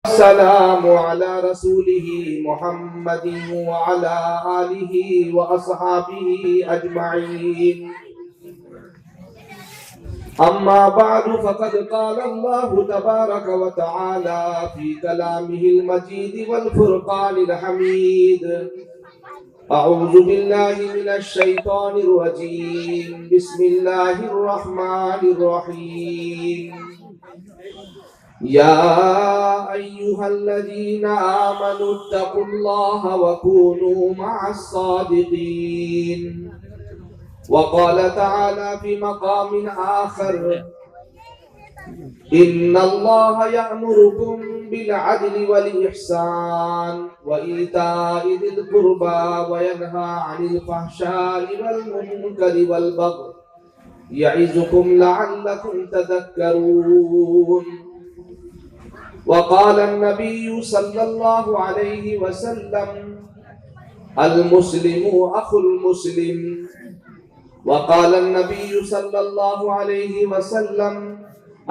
السلام على رسوله محمد وعلى آله وأصحابه أجمعين. أما بعد فقد قال الله تبارك وتعالى في كلامه المجيد والفرقان الحميد: أعوذ بالله من الشيطان الرجيم. بسم الله الرحمن الرحيم. يا أيها الذين آمنوا اتقوا الله وكونوا مع الصادقين. وقال تعالى في مقام آخر: إن الله يأمركم بالعدل والإحسان وإيتاء ذي القربى وينهى عن الفحشاء والمنكر والبغي يعظكم لعلكم تذكرون. وقال النبي صلى الله عليه وسلم: المسلم أخو المسلم. وقال النبي صلى الله عليه وسلم: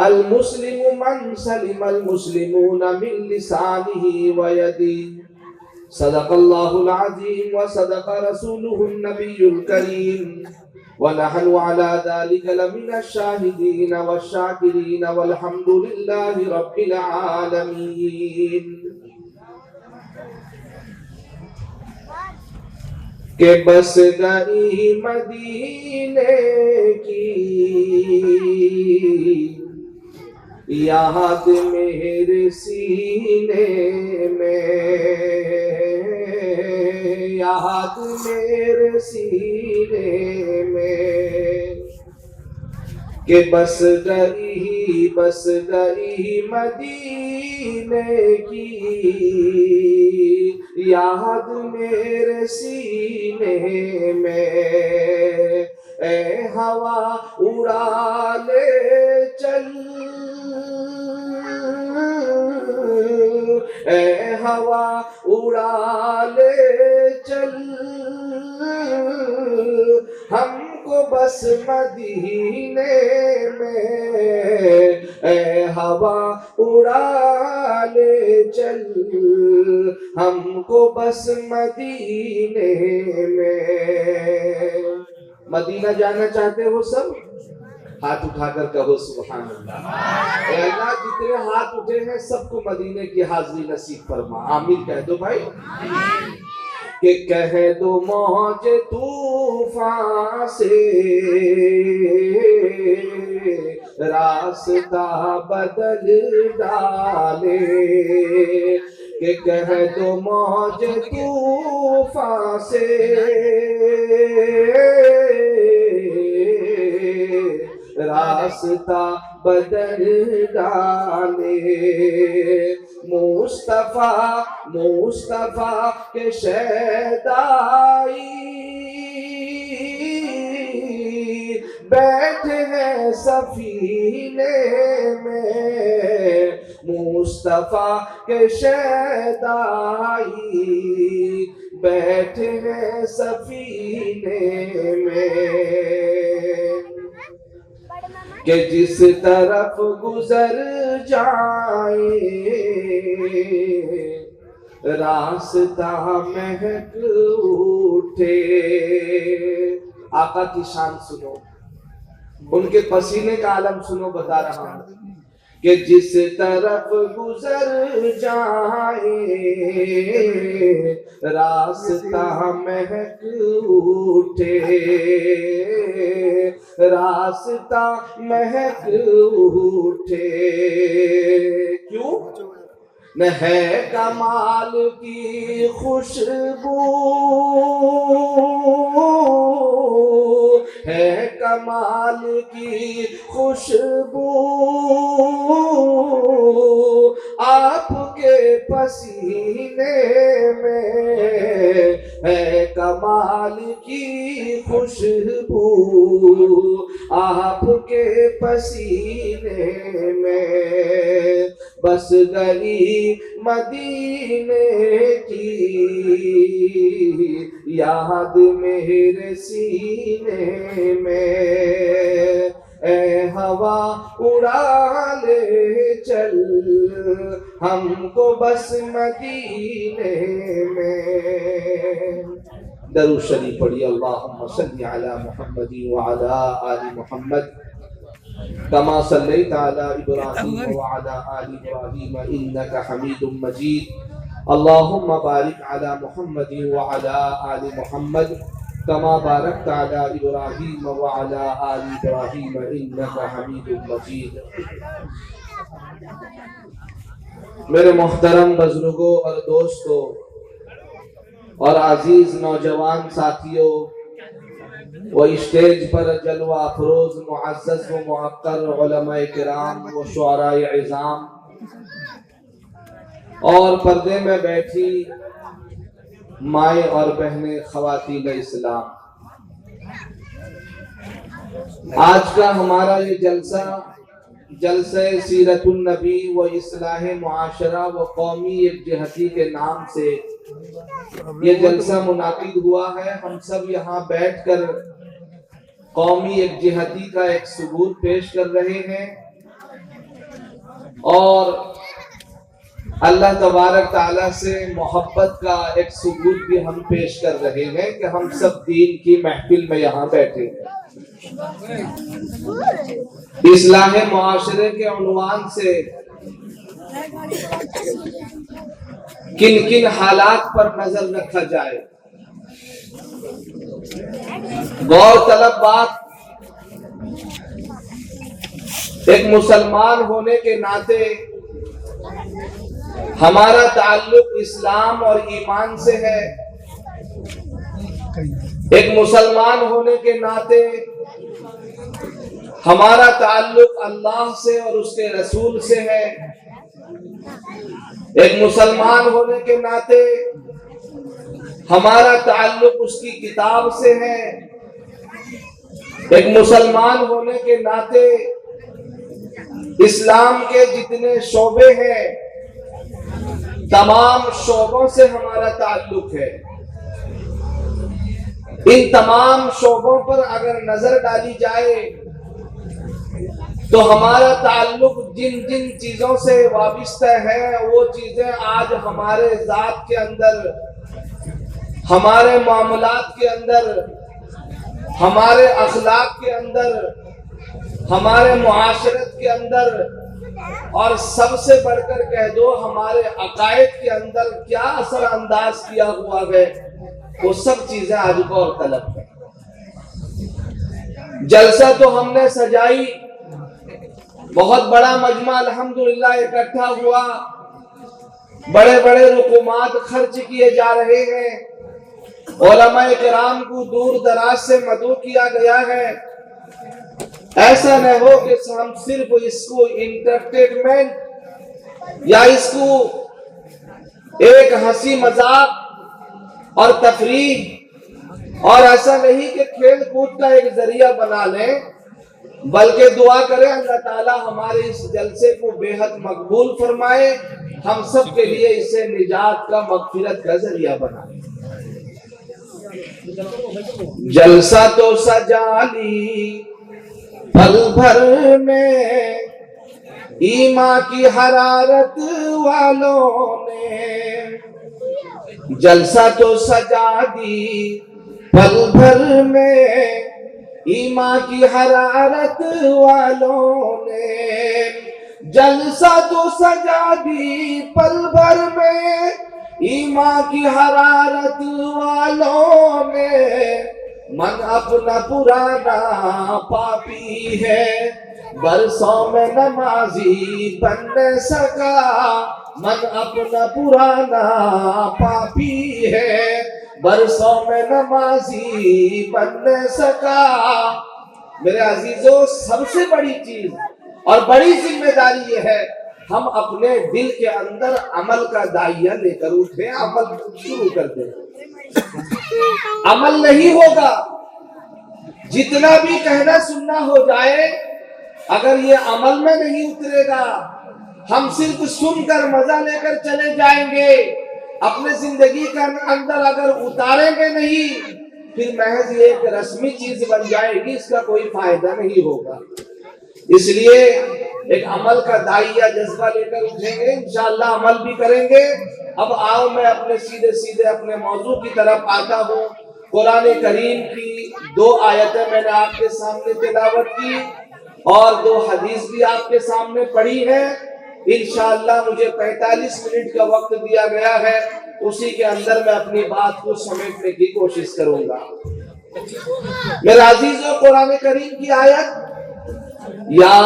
المسلم من سلم المسلمون من لسانه ويده. صدق الله العظيم وصدق رسوله النبي الكريم، ونحن على ذلك لمن الشاهدين والشاكرين والحمد لله رب العالمين. کہ بس گئی مدینے کی یاد میرے سینے میں، یاد میرے سینے میں، کہ بس گئی مدینے کی یاد میرے سینے میں. اے ہوا اڑا لے چل، اے ہوا اڑا لے چل، ہم کو بس مدینے میں. اے ہوا اڑا لے چل، ہم کو بس مدینے میں. مدینہ جانا چاہتے ہو سب؟ ہاتھ اٹھا کر کہو سبحان اللہ. اے اللہ جتنے ہاتھ اٹھے ہیں سب کو مدینے کی حاضری نصیب فرما. آمین کہہ دو بھائی. کہ کہہ دو موج طوفان سے راستہ بدل ڈالے. کہ کہہ دو موج طوفان سے راستہ بدل ڈالے. مصطفیٰ کے شیدائی بیٹھے ہیں سفینے میں. مصطفیٰ کے شیدائی بیٹھے ہیں سفینے میں. کہ جس طرف گزر جائیں راستہ مہک اٹھے. آقا کی شان سنو، ان کے پسینے کا عالم سنو. بتا رہا ہوں کہ جس طرف گزر جائیں راستہ مہک اٹھے، راستہ مہک اٹھے. کیوں؟ نہ ہے کمال کی خوشبو، ہے کمال کی خوشبو آپ کے پسینے میں. ہے کمال کی خوشبو آپ کے پسینے میں. بس گئی مدینے کی یاد میرے سینے میں. اے ہوا اڑا لے چل ہم کو بس مدینے میں. درود شریف پڑھیے. اللہم صلی علی محمد وعلی آل محمد کما صلیت علی ابراہیم وعلی آل ابراہیم انک حمید مجید. اللہم بارک علی محمد وعلی آل محمد کما بارکت علی ابراہیم وعلی آل ابراہیم انک حمید مجید. میرے محترم بزرگوں اور دوستوں اور عزیز نوجوان ساتھیوں و اسٹیج پر جلوہ افروز معزز و معقر علماء کرام و شعراء عظام اور پردے میں بیٹھی مائیں اور بہنیں خواتین اسلام، آج کا ہمارا یہ جلسہ سیرت النبی و اصلاح معاشرہ و قومی یکجہتی کے نام سے یہ جلسہ منعقد ہوا ہے. ہم سب یہاں بیٹھ کر قومی یکجہتی کا ایک ثبوت پیش کر رہے ہیں اور اللہ تبارک تعالیٰ سے محبت کا ایک ثبوت بھی ہم پیش کر رہے ہیں کہ ہم سب دین کی محفل میں یہاں بیٹھے ہیں. اصلاح معاشرے کے عنوان سے کن کن حالات پر نظر رکھا جائے. غور طلب بات، ایک مسلمان ہونے کے ناطے ہمارا تعلق اسلام اور ایمان سے ہے. ایک مسلمان ہونے کے ناطے ہمارا تعلق اللہ سے اور اس کے رسول سے ہے. ایک مسلمان ہونے کے ناطے ہمارا تعلق اس کی کتاب سے ہے. ایک مسلمان ہونے کے ناطے اسلام کے جتنے شعبے ہیں تمام شعبوں سے ہمارا تعلق ہے. ان تمام شعبوں پر اگر نظر ڈالی جائے تو ہمارا تعلق جن جن چیزوں سے وابستہ ہے وہ چیزیں آج ہمارے ذات کے اندر، ہمارے معاملات کے اندر، ہمارے اخلاق کے اندر، ہمارے معاشرت کے اندر اور سب سے بڑھ کر کہہ دو ہمارے عقائد کے اندر کیا اثر انداز کیا ہوا ہے، وہ سب چیزیں آج غور طلب ہیں. جلسہ تو ہم نے سجائی، بہت بڑا مجمع الحمدللہ اکٹھا ہوا، بڑے بڑے رقومات خرچ کیے جا رہے ہیں، علماء کرام کو دور دراز سے مدعو کیا گیا ہے. ایسا نہ ہو کہ ہم صرف اس کو انٹرٹینمنٹ یا اس کو ایک ہنسی مذاق اور تفریح اور ایسا نہیں کہ کھیل کود کا ایک ذریعہ بنا لیں، بلکہ دعا کریں اللہ تعالیٰ ہمارے اس جلسے کو بے حد مقبول فرمائے، ہم سب کے لیے اسے نجات کا، مغفرت کا ذریعہ بنائے. جلسہ تو سجا لی پل بھر میں ایمان کی حرارت والوں نے، جلسہ تو سجا دی پل بھر میں ایمان کی حرارت والوں نے، جلسہ تو سجا دی پل بھر میں ایمان کی حرارت والوں نے. من اپنا پرانا پاپی ہے برسوں میں نمازی بن نہ سکا، من اپنا پرانا پاپی ہے برسوں میں نمازی بن نہ سکا. میرے عزیزوں، سب سے بڑی چیز اور بڑی ذمہ داری یہ ہے ہم اپنے دل کے اندر عمل کا دائیا لے کر اٹھیں، عمل شروع کر دیں. عمل نہیں ہوگا، جتنا بھی کہنا سننا ہو جائے، اگر یہ عمل میں نہیں اترے گا، ہم صرف سن کر مزہ لے کر چلے جائیں گے، اپنے زندگی کے اندر اگر اتاریں گے نہیں، پھر محض ایک رسمی چیز بن جائے گی، اس کا کوئی فائدہ نہیں ہوگا. اس لیے ایک عمل کا داعیہ جذبہ لے کر اٹھیں گے، انشاءاللہ عمل بھی کریں گے۔ اب آؤ میں اپنے سیدھے اپنے موضوع کی طرف آتا ہوں۔ قرآن کریم کی 2 آیتیں میں نے آپ کے سامنے تلاوت کی اور 2 حدیث بھی آپ کے سامنے پڑھی ہے۔ انشاءاللہ مجھے 45 منٹ کا وقت دیا گیا ہے، اسی کے اندر میں اپنی بات کو سمیٹنے کی کوشش کروں گا۔ میرے عزیزو، قرآن کریم کی آیت یا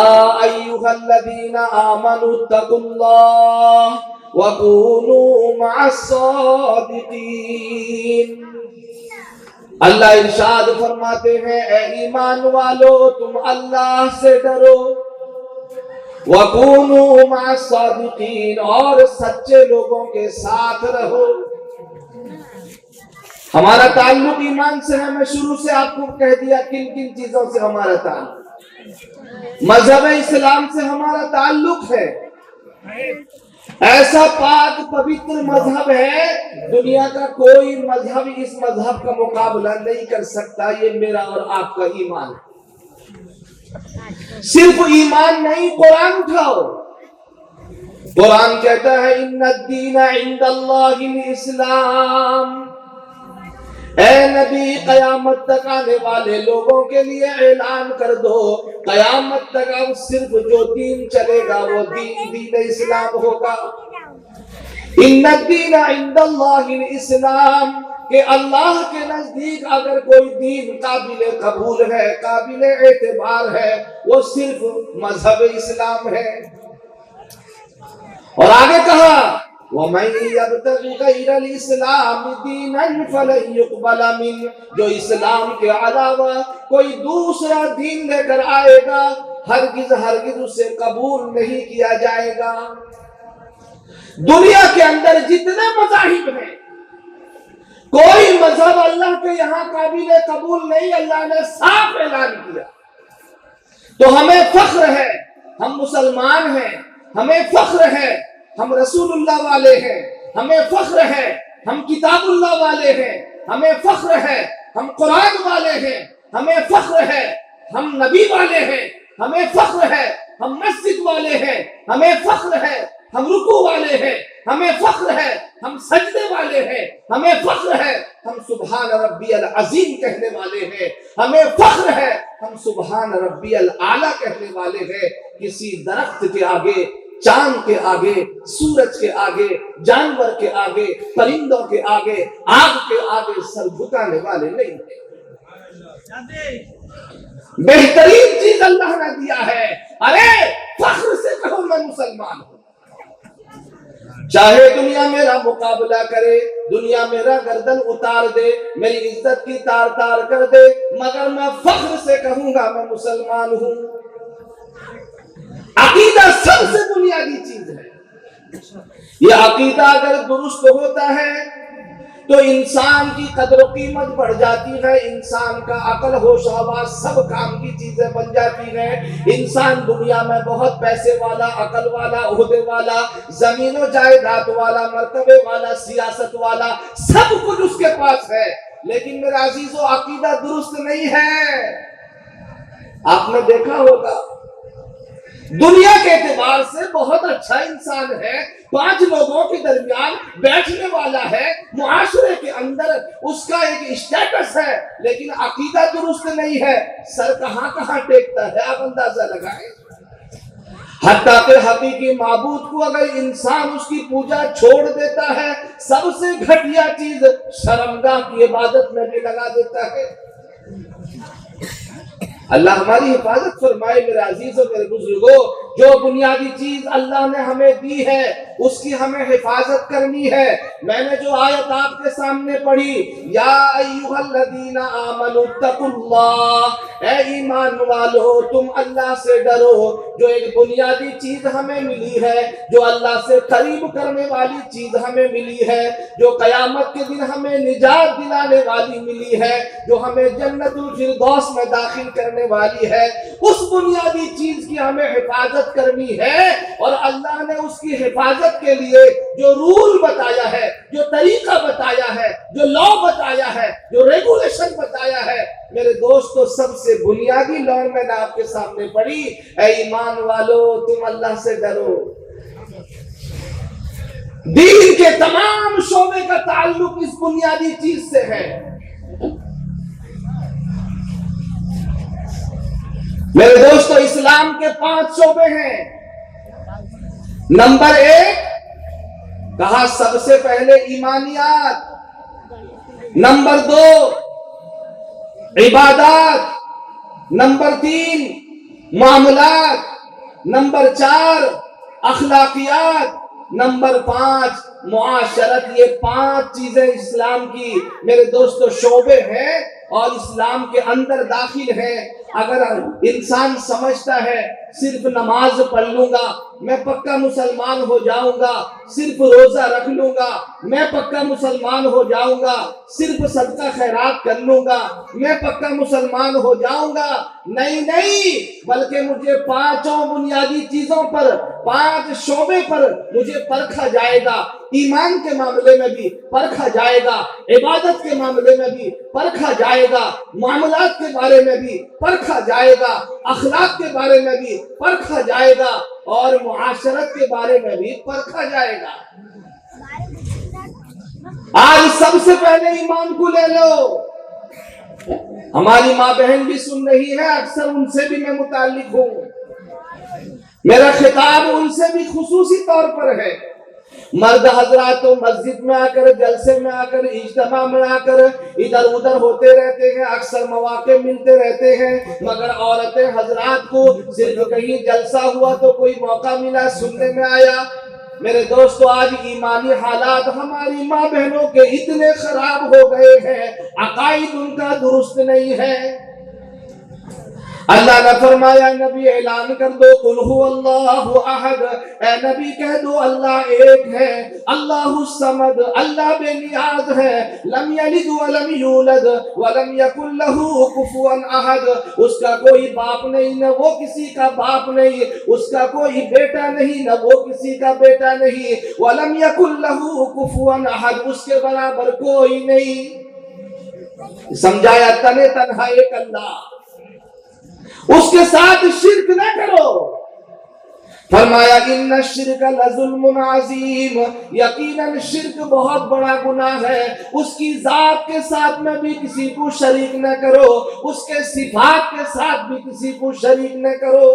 ایھا الذین آمنوا اتقوا اللہ وکونوا مع الصادقین۔ اللہ ارشاد فرماتے ہیں، اے ایمان والو تم اللہ سے ڈرو، وَكُونُوا مَعَ الصَّادِقِينَ اور سچے لوگوں کے ساتھ رہو۔ ہمارا تعلق ایمان سے ہے۔ میں شروع سے آپ کو کہہ دیا کن کن چیزوں سے ہمارا تعلق۔ مذہب اسلام سے ہمارا تعلق ہے، ایسا پاک پوتر مذہب ہے، دنیا کا کوئی مذہب اس مذہب کا مقابلہ نہیں کر سکتا۔ یہ میرا اور آپ کا ایمان ہے۔ صرف ایمان نہیں، قرآن اٹھاؤ۔ قرآن کہتا ہے ان الدین عند اللہ الاسلام۔ اے نبی، قیامت تک آنے والے لوگوں کے لیے اعلان کر دو، قیامت تک اب صرف جو دین چلے گا وہ دین اسلام ہوگا۔ ان الدین عند اللہ الاسلام، کہ اللہ کے نزدیک اگر کوئی دین قابل قبول ہے، قابل اعتبار ہے، وہ صرف مذہب اسلام ہے۔ اور آگے کہا وَمَن يَبْتَغِ غَيْرَ الْإِسْلَامِ دِينًا فَلَن يُقْبَلَ مِنْهُ، جو اسلام کے علاوہ کوئی دوسرا دین لے کر آئے گا ہرگز اسے قبول نہیں کیا جائے گا۔ دنیا کے اندر جتنے مذاہب ہیں، کوئی مذہب اللہ کے یہاں قابل قبول نہیں، اللہ نے صاف اعلان کیا۔ تو ہمیں فخر ہے، ہم مسلمان ہیں، ہمیں فخر ہے ہم رسول اللہ والے ہیں، ہمیں فخر ہے ہم کتاب اللہ والے ہیں، ہمیں فخر ہے ہم قرآن والے ہیں، ہمیں فخر ہے ہم نبی والے ہیں، ہمیں فخر ہے ہم مسجد والے ہیں، ہمیں فخر ہے ہم رکوع والے ہیں، ہمیں فخر ہے ہم سجدے والے ہیں، ہمیں فخر ہے ہم سبحان ربی العظیم کہنے والے ہیں، ہمیں فخر ہے ہم سبحان ربی الاعلیٰ کہنے والے ہیں۔ کسی درخت کے آگے، چاند کے آگے، سورج کے آگے، جانور کے آگے، پرندوں کے آگے، آگ کے آگے سر جھکانے والے نہیں ہیں۔ بہترین چیز اللہ نے دیا ہے، ارے فخر سے کہو میں مسلمان ہوں۔ چاہے دنیا میرا مقابلہ کرے، دنیا میرا گردن اتار دے، میری عزت کی تار تار کر دے، مگر میں فخر سے کہوں گا میں مسلمان ہوں۔ عقیدہ سب سے بنیادی چیز ہے۔ یہ عقیدہ اگر درست ہوتا ہے تو انسان کی قدر و قیمت بڑھ جاتی ہے، انسان کا عقل ہوش حواس سب کام کی چیزیں بن جاتی ہیں۔ انسان دنیا میں بہت پیسے والا، عقل والا، عہدے والا، زمین و جائیداد والا، مرتبے والا، سیاست والا، سب کچھ اس کے پاس ہے، لیکن میرے عزیزو عقیدہ درست نہیں ہے۔ آپ نے دیکھا ہوگا دنیا کے اعتبار سے بہت اچھا انسان ہے، 5 لوگوں کے درمیان بیٹھنے والا ہے، معاشرے کے اندر اس کا ایک اسٹیٹس ہے، لیکن عقیدہ درست نہیں ہے، سر کہاں کہاں ٹیکتا ہے آپ اندازہ لگائیں۔ حتیٰ کہ حقیقی معبود کو اگر انسان اس کی پوجا چھوڑ دیتا ہے، سب سے گھٹیا چیز شرمگاہ کی عبادت میں بھی لگا دیتا ہے۔ اللہ ہماری حفاظت فرمائے میرے عزیزوں، میرے بزرگوں۔ جو بنیادی چیز اللہ نے ہمیں دی ہے اس کی ہمیں حفاظت کرنی ہے۔ میں نے جو آیت آپ کے سامنے پڑھی، یا ایھا الذین آمنوا اتقوا اللہ، اے ایمان والو تم اللہ سے ڈرو۔ جو ایک بنیادی چیز ہمیں ملی ہے، جو اللہ سے قریب کرنے والی چیز ہمیں ملی ہے، جو قیامت کے دن ہمیں نجات دلانے والی ملی ہے، جو ہمیں جنت الفردوس میں داخل کرنے والی ہے، اس بنیادی چیز کی ہمیں حفاظت کرنی ہے۔ اور اللہ نے اس کی حفاظت کے لیے جو رول بتایا ہے، جو طریقہ بتایا ہے، جو لا بتایا ہے، جو ریگولیشن بتایا ہے، میرے دوستو سب سے بنیادی لون میں نے آپ کے سامنے پڑھی، اے ایمان والو تم اللہ سے ڈرو۔ دین کے تمام شعبے کا تعلق اس بنیادی چیز سے ہے۔ میرے دوستو اسلام کے 5 شعبے ہیں۔ نمبر 1 کہا سب سے پہلے ایمانیات، نمبر 2 عبادات، نمبر 3 معاملات، نمبر 4 اخلاقیات، نمبر 5 معاشرت۔ یہ 5 چیزیں اسلام کی میرے دوستو شعبے ہیں اور اسلام کے اندر داخل ہیں۔ اگر انسان سمجھتا ہے صرف نماز پڑھ لوں گا میں پکا مسلمان ہو جاؤں گا، صرف روزہ رکھ لوں گا میں پکا مسلمان ہو جاؤں گا، صرف صدقہ خیرات کر لوں گا میں پکا مسلمان ہو جاؤں گا، نہیں، بلکہ مجھے 5 بنیادی چیزوں پر، 5 شعبے پر مجھے پرکھا جائے گا۔ ایمان کے معاملے میں بھی پرکھا جائے گا، عبادت کے معاملے میں بھی پرکھا جائے گا، معاملات کے بارے میں بھی پرکھا جائے گا، اخلاق کے بارے میں بھی پرکھا جائے گا اور معاشرت کے بارے میں بھی پرکھا جائے گا۔ آج سب سے پہلے ایمان کو لے لو۔ ہماری ماں بہن بھی سن رہی ہے، اکثر ان سے بھی میں متعلق ہوں، میرا خطاب ان سے بھی خصوصی طور پر ہے۔ مرد حضرات تو مسجد میں آ کر، جلسے میں آ کر، اجتماع میں آ کر ادھر ادھر ہوتے رہتے ہیں، اکثر مواقع ملتے رہتے ہیں، مگر عورتیں حضرات کو صرف کہیں جلسہ ہوا تو کوئی موقع ملا سننے میں آیا۔ میرے دوستو آج ایمانی حالات ہماری ماں بہنوں کے اتنے خراب ہو گئے ہیں، عقائد ان کا درست نہیں ہے۔ اللہ نے فرمایا نبی اعلان کر دو قل هو اللہ احد، اے نبی کہہ دو اللہ ایک ہے، اللہ الصمد، اللہ بے نیاز ہے، لم یلد ولم یولد ولم یکن له کفوا احد، اس کا کوئی باپ نہیں نہ وہ کسی کا باپ نہیں، اس کا کوئی بیٹا نہیں نہ وہ کسی کا بیٹا نہیں، ولم یکن له کفوا احد، اس کے برابر کوئی نہیں۔ سمجھایا تنے تنہا ایک اللہ، اس کے ساتھ شرک نہ کرو۔ فرمایا ان الشرک لظلم عظیم، یقیناً شرک بہت بڑا گناہ ہے، اس کی ذات کے ساتھ میں بھی کسی کو شریک نہ کرو، اس کے صفات کے ساتھ بھی کسی کو شریک نہ کرو۔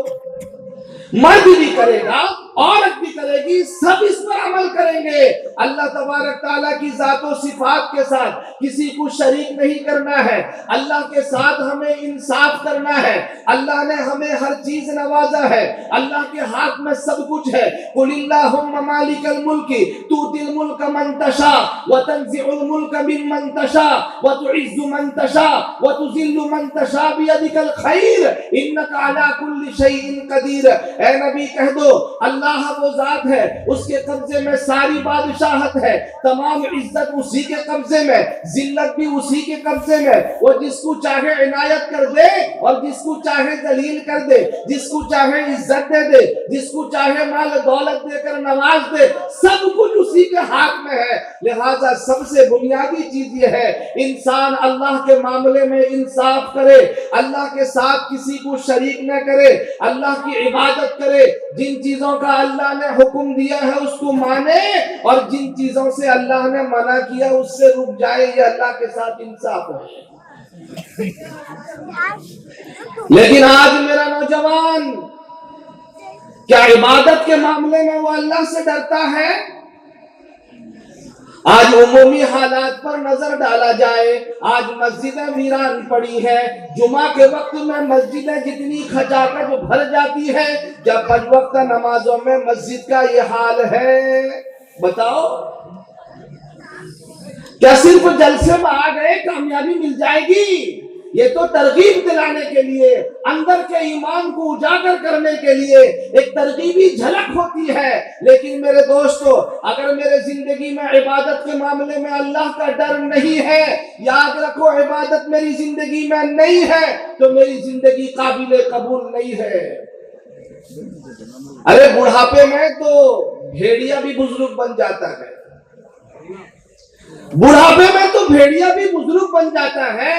مرد بھی کرے گا، عورت بھی کرے گی، سب اس پر عمل کریں گے۔ اللہ تبارک تعالیٰ کی ذات و صفات کے ساتھ کسی کو شریک نہیں کرنا ہے، اللہ کے ساتھ ہمیں انصاف کرنا ہے۔ اللہ نے ہمیں ہر چیز نوازا ہے، اللہ کے ہاتھ میں سب کچھ ہے۔ قل اللہم مالک الملک تؤتی الملک من تشاء وتنزع الملک ممن تشاء وتعز من تشاء وتذل من تشاء بیدک الخیر انک علی کل شیء قدیر۔ اے نبی کہہ دو اللہ وہ ذات ہے، اس کے قبضے میں ساری بادشاہت ہے، تمام عزت اسی کے قبضے میں، ذلت بھی اسی کے قبضے میں، وہ جس کو چاہے عنایت کر دے اور جس کو چاہے ذلیل کر دے، جس کو چاہے عزت دے دے، جس کو چاہے مال دولت دے کر نواز دے، سب کچھ اسی کے ہاتھ میں ہے۔ لہذا سب سے بنیادی چیز یہ ہے انسان اللہ کے معاملے میں انصاف کرے، اللہ کے ساتھ کسی کو شریک نہ کرے، اللہ کی عبادت کرے، جن چیزوں کا اللہ نے حکم دیا ہے اس کو مانے اور جن چیزوں سے اللہ نے منع کیا اس سے رک جائے، یہ اللہ کے ساتھ انصاف ہے۔ لیکن آج میرا نوجوان کیا عبادت کے معاملے میں وہ اللہ سے ڈرتا ہے؟ آج عمومی حالات پر نظر ڈالا جائے، آج مسجدیں ویران پڑی ہے، جمعہ کے وقت میں مسجدیں جتنی کھچاکھچ بھر جاتی ہے، جب 5 وقت نمازوں میں مسجد کا یہ حال ہے۔ بتاؤ کیا صرف جلسے میں آ گئے کامیابی مل جائے گی؟ یہ تو ترغیب دلانے کے لیے، اندر کے ایمان کو اجاگر کرنے کے لیے ایک ترغیبی جھلک ہوتی ہے۔ لیکن میرے دوستو اگر میرے زندگی میں عبادت کے معاملے میں اللہ کا ڈر نہیں ہے، یاد رکھو عبادت میری زندگی میں نہیں ہے تو میری زندگی قابل قبول نہیں ہے۔ ارے بڑھاپے میں تو بھیڑیا بھی بزرگ بن جاتا ہے، بڑھاپے میں تو بھیڑیا بھی بزرگ بن جاتا ہے،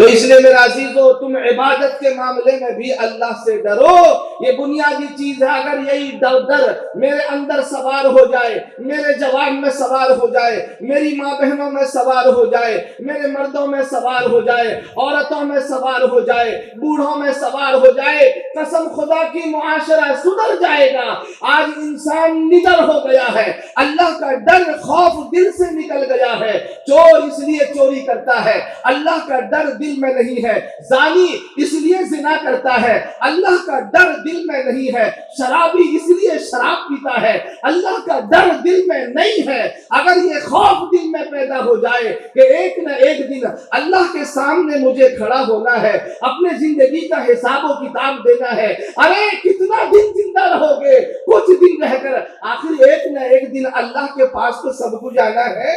تو اس لیے میرا عزیزو تم عبادت کے معاملے میں بھی اللہ سے ڈرو. یہ بنیادی چیز ہے. اگر یہی ڈر میرے اندر سوار ہو جائے، میرے جوان میں سوار ہو جائے، میری ماں بہنوں میں سوار ہو جائے، میرے مردوں میں سوار ہو جائے، عورتوں میں سوار ہو جائے، بوڑھوں میں سوار ہو جائے، قسم خدا کی معاشرہ سدھر جائے گا. آج انسان نڈر ہو گیا ہے، اللہ کا ڈر خوف دل سے نکل گیا ہے. چور اس لیے چوری کرتا ہے، اللہ کا ڈر دل میں نہیں ہے. زانی اس لیے زنا کرتا ہے، اللہ کا ڈر دل میں نہیں ہے. شرابی اس لیے شراب پیتا ہے، اللہ کا ڈر دل میں نہیں ہے. اگر یہ خوف دل میں پیدا ہو جائے کہ ایک نہ ایک دن اللہ کے سامنے مجھے کھڑا ہونا ہے، اپنے زندگی کا حساب و کتاب دینا ہے. ارے کتنا دن زندہ رہو گے؟ کچھ دن رہ کر آخر ایک نہ ایک دن اللہ کے پاس تو سب کو جانا ہے.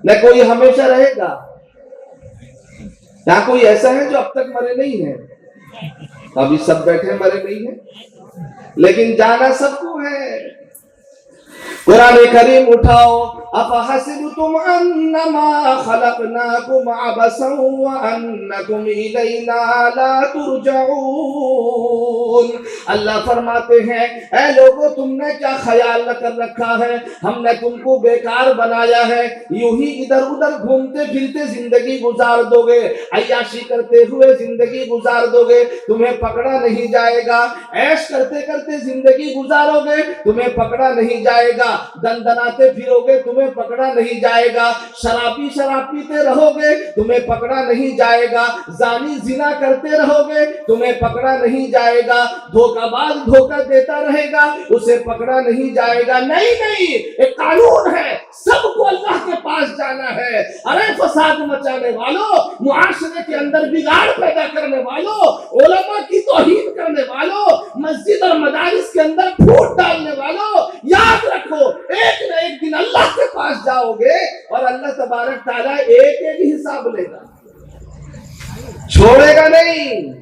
نہ کوئی ہمیشہ رہے گا. یہاں کوئی ایسا ہے جو اب تک مرے نہیں ہے؟ ابھی سب بیٹھے مرے نہیں ہیں، لیکن جانا سب کو ہے. قرآن کریم اٹھاؤ. افحسبتم انما خلقناکم عبثا وانکم الینا لا ترجعون. اللہ فرماتے ہیں اے لوگو تم نے کیا خیال نہ کر رکھا ہے، ہم نے تم کو بیکار بنایا ہے، یوں ہی ادھر ادھر گھومتے پھرتے زندگی گزار دو گے، عیاشی کرتے ہوئے زندگی گزار دو گے، تمہیں پکڑا نہیں جائے گا. عیش کرتے کرتے زندگی گزارو گے، تمہیں پکڑا نہیں جائے گا. دندناتے پھرو گے، تمہیں پکڑا نہیں جائے گا. شرابی شراب پیتے رہو گے، تمہیں پکڑا نہیں جائے گا. زانی زنا کرتے رہو گے، تمہیں پکڑا نہیں جائے گا. دھوکہ باز دھوکہ دیتا رہے گا، اسے پکڑا نہیں جائے گا. نہیں نہیں، ایک قانون ہے، سب کو اللہ کے پاس جانا ہے. ارے فساد مچانے والوں، معاشرے کے اندر بگاڑ پیدا کرنے والوں، علماء کی توہین کرنے والوں، مسجد اور مدارس کے اندر پھوٹ ڈالنے والوں، یاد رکھو ایک نہ ایک دن اللہ کے پاس جاؤ گے اور اللہ تبارک تعالیٰ ایک ایک حساب لے گا، چھوڑے گا نہیں.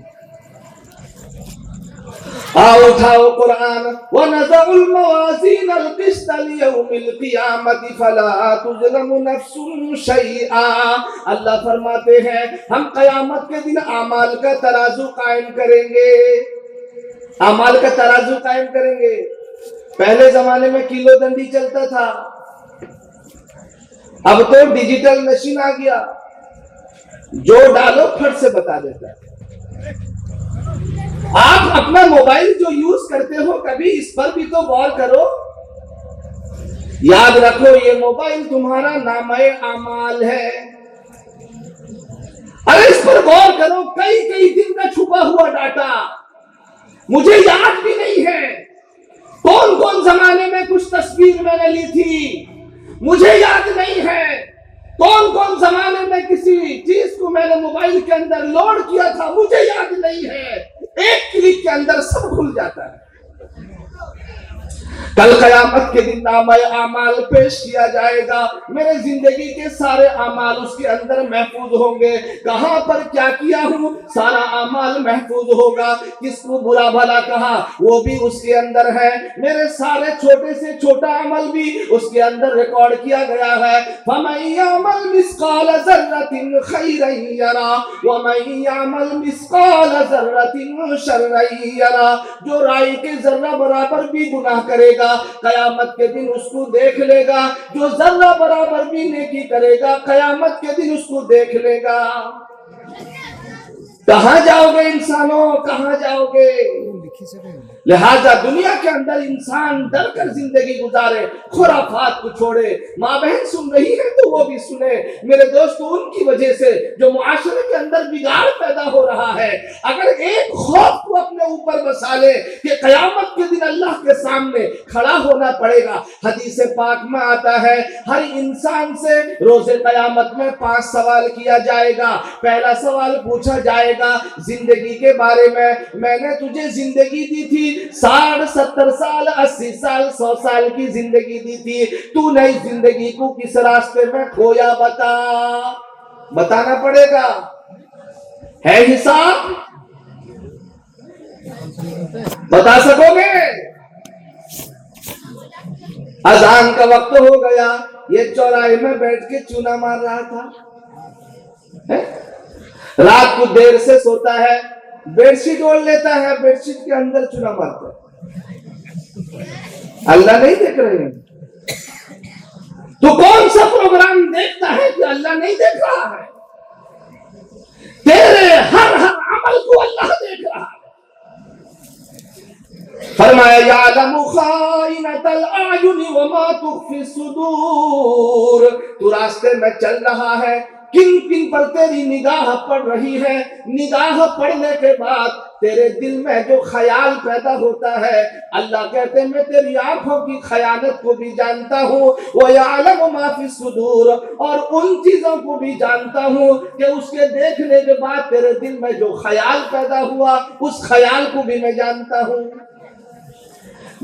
آؤ اٹھاؤ قرآن. وَنَزَعُ الْمَوَازِينَ الْقِسْطَ لِيَوْمِ الْقِيَامَةِ فَلَا تُظْلَمُ نَفْسٌ شَيْئًا. اللہ فرماتے ہیں ہم قیامت کے دن اعمال کا ترازو قائم کریں گے. اعمال کا ترازو قائم کریں گے. پہلے زمانے میں کلو دنڈی چلتا تھا، اب تو ڈیجیٹل مشین آ گیا، جو ڈالو پھٹ سے بتا دیتا ہے. آپ اپنا موبائل جو یوز کرتے ہو کبھی اس پر بھی تو غور کرو. یاد رکھو یہ موبائل تمہارا نامہ اعمال ہے. ارے اس پر غور کرو، کئی دن کا چھپا ہوا ڈاٹا مجھے یاد بھی نہیں ہے. کون زمانے میں کچھ تصویر میں نے لی تھی مجھے یاد نہیں ہے. کون زمانے میں کسی چیز کو میں نے موبائل کے اندر لوڈ کیا تھا مجھے یاد نہیں ہے. ایک کلک کے اندر سب کھل جاتا ہے. کل قیامت کے دن نامہ اعمال پیش کیا جائے گا. میرے زندگی کے سارے اعمال اس کے اندر محفوظ ہوں گے. کہاں پر کیا کیا ہوں سارا اعمال محفوظ ہوگا. کس کو برا بھلا کہا وہ بھی اس کے اندر ہے. میرے سارے چھوٹے سے چھوٹا عمل بھی اس کے اندر ریکارڈ کیا گیا ہے. فَمَن يَعْمَلْ مِثْقَالَ ذَرَّةٍ خَيْرًا يَرَهُ وَمَن يَعْمَلْ مِثْقَالَ ذَرَّةٍ شَرًّا يَرَهُ. جو رائی کے ذرہ برابر بھی گناہ کرے گا قیامت کے دن اس کو دیکھ لے گا. جو ذرہ برابر بھی نیکی کرے گا قیامت کے دن اس کو دیکھ لے گا. کہاں جاؤ گے انسانوں، کہاں جاؤ گے؟ لہذا دنیا کے اندر انسان ڈر کر زندگی گزارے، خرافات کو چھوڑے. ماں بہن سن رہی ہے تو وہ بھی سنے. میرے دوستو ان کی وجہ سے جو معاشرے کے اندر بگاڑ پیدا ہو رہا ہے، اگر ایک خوف کو اپنے اوپر بسا لے کہ قیامت کے دن اللہ کے سامنے کھڑا ہونا پڑے گا. حدیث پاک میں آتا ہے ہر انسان سے روز قیامت میں 5 سوال کیا جائے گا. پہلا سوال پوچھا جائے گا زندگی کے بارے میں نے تجھے زندگی دی تھی 60 70 سال 80 سال 100 سال کی زندگی دی تھی، تو نئی زندگی کو کس راستے میں کھویا بتانا پڑے گا. ہے حساب بتا سکو گے؟ اذان کا وقت ہو گیا، یہ چوراہے میں بیٹھ کے چونا مار رہا تھا. رات کو دیر سے سوتا ہے، بیڈ شیٹ اوڑھ لیتا ہے، بیڈ شیٹ کے اندر چونا مارتا ہے۔ اللہ نہیں دیکھ رہے ہیں؟ تو کون سا پروگرام دیکھتا ہے کہ اللہ نہیں دیکھ رہا ہے؟ تیرے ہر عمل کو اللہ دیکھ رہا ہے۔ فرمایا یعلم خائنۃ الاعین وما تخفی الصدور، تو راستے میں چل رہا ہے، کن کن پر تیری نگاہ پڑ رہی ہے، نگاہ پڑنے کے بعد تیرے دل میں جو خیال پیدا ہوتا ہے، اللہ کہتے ہیں میں تیری آنکھوں کی خیانت کو بھی جانتا ہوں، وَيَعْلَمُ مَا فِي الصُّدُورِ، اور ان چیزوں کو بھی جانتا ہوں کہ اس کے دیکھنے کے بعد تیرے دل میں جو خیال پیدا ہوا، اس خیال کو بھی میں جانتا ہوں۔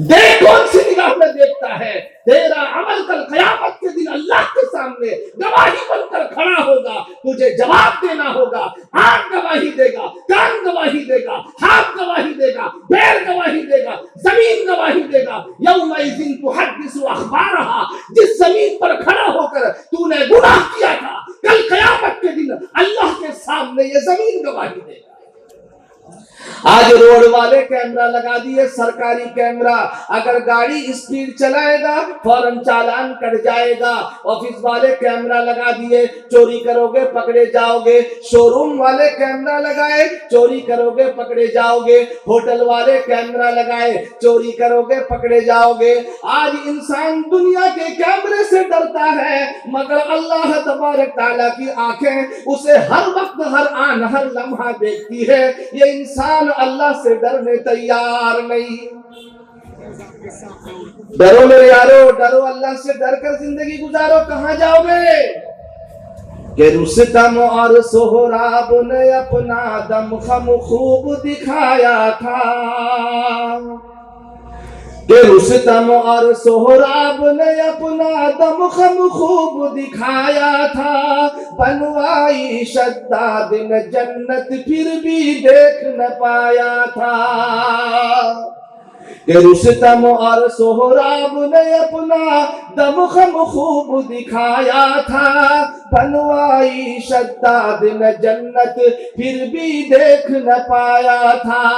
دیکھ کون سی نگاہ میں دیکھتا ہے؟ تیرا عمل کل قیامت کے دن اللہ کے سامنے گواہی بن کر کھڑا ہوگا، تجھے جواب دینا ہوگا۔ آنکھ گواہی دے گا، کان گواہی دے گا، ہاتھ گواہی دے گا، پیر گواہی دے گا، زمین گواہی دے گا۔ یومئذ تحدث اخبارہا، جس زمین پر کھڑا ہو کر تو نے گناہ کیا تھا، کل قیامت کے دن اللہ کے سامنے یہ زمین گواہی دے گا۔ آج روڈ والے کیمرہ لگا دیے، سرکاری کیمرہ، اگر گاڑی اسپیڈ چلائے گا فوراً چالان کٹ جائے گا۔ آفس والے کیمرہ لگا دیے، چوری کرو گے پکڑے جاؤ گے۔ شو روم والے کیمرہ لگائے، چوری کرو گے پکڑے جاؤ گے۔ ہوٹل والے کیمرہ لگائے، چوری کرو گے پکڑے جاؤ گے۔ آج انسان دنیا کے کیمرے سے ڈرتا ہے، مگر اللہ تبارک تعالیٰ کی آنکھیں اسے ہر وقت، ہر آن، ہر لمحہ دیکھتی ہے۔ یہ انسان اللہ سے ڈرنے تیار نہیں۔ ڈرو میرے یارو، ڈرو، اللہ سے ڈر کر زندگی گزارو۔ کہاں جاؤ گے؟ کہ رستم اور سہراب نے اپنا دم خم خوب دکھایا تھا، کہ رستم اور سہراب نے اپنا دم خم خوب دکھایا تھا، بنوائی شداد نے جنت پھر بھی دیکھ نہ پایا تھا۔ کہ رستم اور سہراب نے اپنا دم خم خوب دکھایا تھا، بنوائی شداد نے جنت پھر بھی دیکھ نہ پایا تھا۔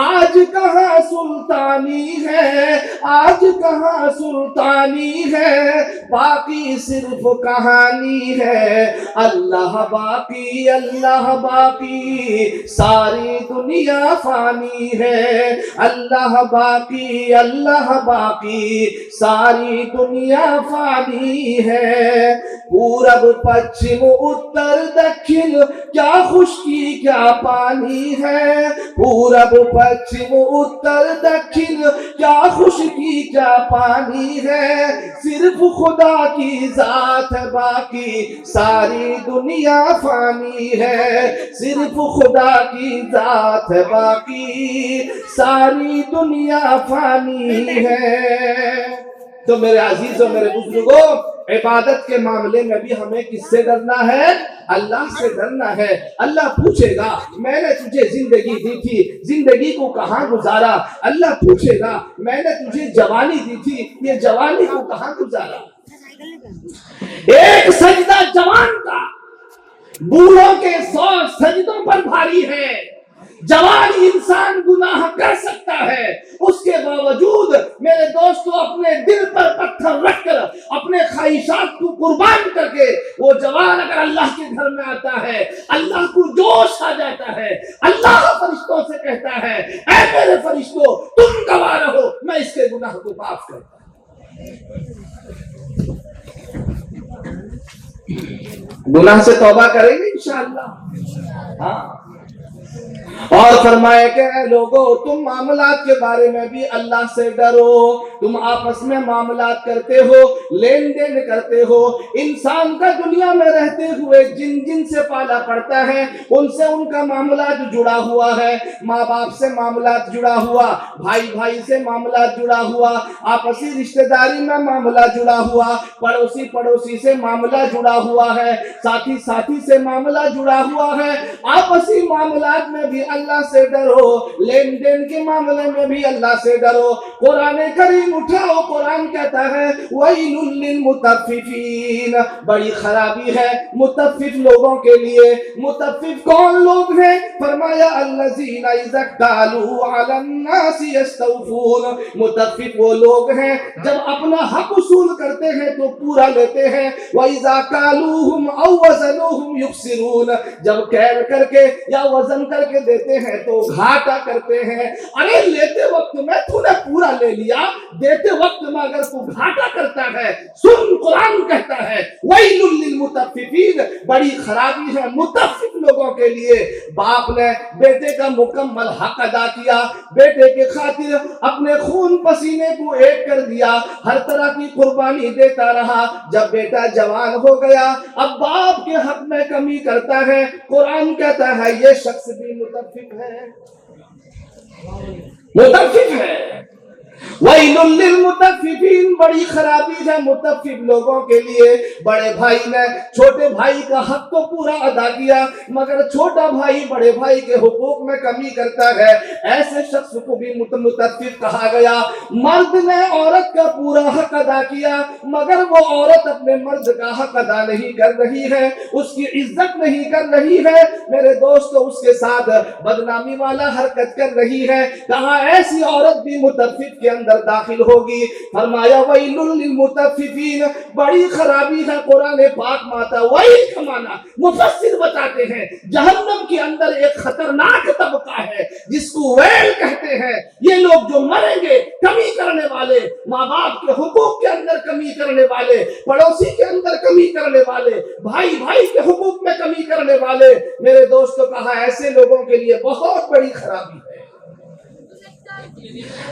آج کہاں سلطانی ہے، آج کہاں سلطانی ہے، باقی صرف کہانی ہے۔ اللہ باقی، اللہ باقی، ساری دنیا فانی ہے۔ اللہ باقی، اللہ باقی، ساری دنیا فانی ہے۔ پورب پچھم اتر دکھن، کیا خشکی کیا پانی ہے۔ پورب پچھم اتر دکھن، کیا خشکی کیا پانی ہے۔ صرف خدا کی ذات باقی، ساری دنیا فانی ہے۔ صرف خدا کی ذات باقی، ساری دنیا فانی ہے۔ تو میرے عزیزوں، میرے بزرگوں، عبادت کے معاملے میں بھی ہمیں کس سے ڈرنا ہے؟ اللہ سے ڈرنا ہے۔ اللہ پوچھے گا میں نے تجھے زندگی دی تھی، زندگی کو کہاں گزارا؟ اللہ پوچھے گا میں نے تجھے جوانی دی تھی، یہ جوانی کو کہاں گزارا؟ ایک سجدہ جوان کا بوڑھوں کے 100 سجدوں پر بھاری ہے۔ جوان انسان گناہ کر سکتا ہے، اس کے باوجود میرے دوستو اپنے دل پر پتھر رکھ کر، اپنے خواہشات کو قربان کر کے وہ جوان اگر اللہ کے گھر میں آتا ہے، اللہ کو جوش آ جاتا ہے۔ اللہ فرشتوں سے کہتا ہے اے میرے فرشتوں تم گواہ رہو، میں اس کے گناہ کو معاف کرتا ہوں۔ گناہ سے توبہ کریں گے انشاءاللہ۔ ہاں، اور فرمایا کہ اے لوگو تم معاملات کے بارے میں بھی اللہ سے ڈرو۔ تم آپس میں معاملات کرتے ہو، لین دین کرتے ہو، انسان کا دنیا میں رہتے ہوئے جن جن سے پالا پڑتا ہے ان سے ان کا معاملات جڑا ہوا ہے۔ ماں باپ سے معاملات جڑا ہوا، بھائی بھائی سے معاملات جڑا ہوا، آپسی رشتہ داری میں معاملہ جڑا ہوا، پڑوسی پڑوسی سے معاملہ جڑا ہوا ہے، ساتھی ساتھی سے معاملہ جڑا ہوا ہے۔ آپسی معاملات میں بھی اللہ سے ڈرو، لین دین کے معاملے میں بھی اللہ سے ڈرو۔ قرآن کریم اٹھاؤ، قرآن کہتا ہے وَيْلٌ لِّلْمُطَفِّفِينَ، بڑی خرابی ہے متفف لوگوں کے لیے۔ متفف کون لوگ ہیں؟ فرمایا الذین اذا اکتالوا علی الناس یستوفون، متفف وہ لوگ ہیں جب اپنا حق وصول کرتے ہیں تو پورا لیتے ہیں۔ وَإِذَا كَالُوهُمْ أَوْ وَزَنُوهُمْ يُخْسِرُونَ، جب کیل کر کے یا وزن کر کے دیتے ہیں تو گھاٹا کرتے ہیں۔ ارے لیتے وقت میں تو نے پورا لے لیا، دیتے وقت میں اگر تو گھاٹا کرتا ہے، سن قرآن کہتا ہے وَيْلٌ لِّلْمُطَفِّفِينَ، بڑی خرابی ہے متفف لوگوں کے لیے۔ باپ نے بیٹے کا مکمل حق ادا کیا، بیٹے کے خاطر اپنے خون پسینے کو ایک کر دیا، ہر طرح کی قربانی دیتا رہا۔ جب بیٹا جوان ہو گیا اب باپ کے حق میں کمی کرتا ہے، قرآن کہتا ہے یہ شخص بھی متفف ہے، متفف ہے۔ وَيْلٌ لِّلْمُطَفِّفِينَ، بڑی خرابی ہے متفف لوگوں کے لیے۔ بڑے بھائی نے چھوٹے بھائی کا حق تو پورا ادا کیا، مگر چھوٹا بھائی بڑے بھائی کے حقوق میں کمی کرتا ہے، ایسے شخص کو بھی متفف کہا گیا۔ مرد نے عورت کا پورا حق ادا کیا، مگر وہ عورت اپنے مرد کا حق ادا نہیں کر رہی ہے، اس کی عزت نہیں کر رہی ہے، میرے دوستو اس کے ساتھ بدنامی والا حرکت کر رہی ہے۔ کہاں ایسی عورت بھی متفف کے اندر داخل ہوگی؟ فرمایا وَيْلٌ لِّلْمُطَفِّفِينَ، بڑی خرابی ہے۔ قرآن پاک ماتا وَيْل کا معنی مفسر بتاتے ہیں جہنم کے اندر ایک خطرناک طبقہ ہے جس کو ویل کہتے ہیں۔ یہ لوگ جو مریں گے، کمی کرنے والے، ماں باپ کے حقوق کے اندر کمی کرنے والے، پڑوسی کے اندر کمی کرنے والے، بھائی بھائی کے حقوق میں کمی کرنے والے، میرے دوستو کہا ایسے لوگوں کے لیے بہت بڑی خرابی ہے۔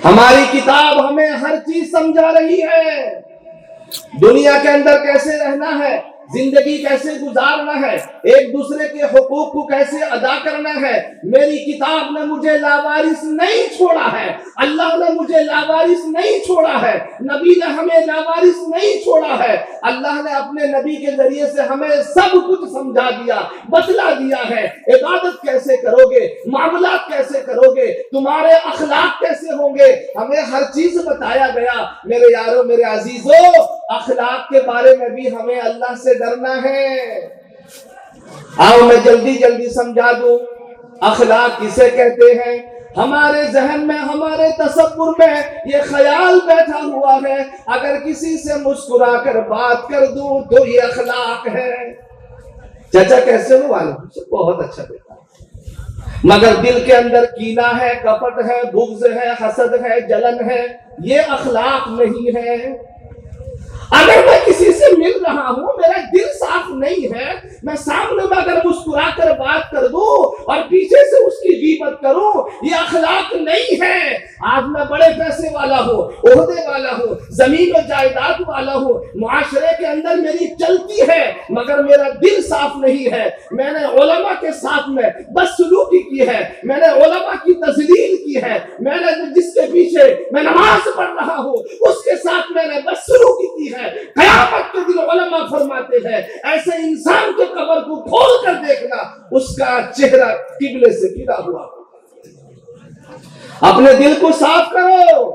ہماری کتاب ہمیں ہر چیز سمجھا رہی ہے، دنیا کے اندر کیسے رہنا ہے، زندگی کیسے گزارنا ہے، ایک دوسرے کے حقوق کو کیسے ادا کرنا ہے۔ میری کتاب نے مجھے لاوارث نہیں چھوڑا ہے، اللہ نے مجھے لاوارث نہیں چھوڑا ہے، نبی نے ہمیں لاوارث نہیں چھوڑا ہے۔ اللہ نے اپنے نبی کے ذریعے سے ہمیں سب کچھ سمجھا دیا، بتلا دیا ہے۔ عبادت کیسے کرو گے، معاملات کیسے کرو گے، تمہارے اخلاق کیسے ہوں گے، ہمیں ہر چیز بتایا گیا۔ میرے یارو، میرے عزیزو، اخلاق کے بارے میں بھی ہمیں اللہ سے ڈرنا ہے۔ آؤ میں جلدی جلدی سمجھا دوں اخلاق کسے کہتے ہیں۔ ہمارے ذہن میں، ہمارے تصور میں یہ خیال بیٹھا ہوا ہے اگر کسی سے مسکرا کر بات کر دوں تو یہ اخلاق ہے۔ چچا کیسے ہو؟ والد بہت اچھا بیٹا، مگر دل کے اندر کینہ ہے، کپٹ ہے، بغض ہے، حسد ہے، جلن ہے، یہ اخلاق نہیں ہے۔ اگر میں کسی سے مل رہا ہوں، میرا دل صاف نہیں ہے، میں سامنے میں اگر مسکرا کر بات کر دوں اور پیچھے سے اس کی غیبت کروں، یہ اخلاق نہیں ہے۔ آج میں بڑے پیسے والا ہوں، عہدے والا ہوں، زمین و جائیداد والا ہوں، معاشرے کے اندر میری چلتی ہے، مگر میرا دل صاف نہیں ہے۔ میں نے علماء کے ساتھ میں بدسلوکی کی ہے، میں نے علماء کی تذلیل کی ہے، میں نے جس کے پیچھے میں نماز پڑھ رہا ہوں اس کے ساتھ میں نے بدسلوکی کی ہے۔ قیامت کے دن علماء فرماتے ہیں ایسے انسان کے قبر کو کھول کر دیکھنا، اس کا چہرہ قبلے سے پھرا ہوا۔ اپنے دل کو صاف کرو،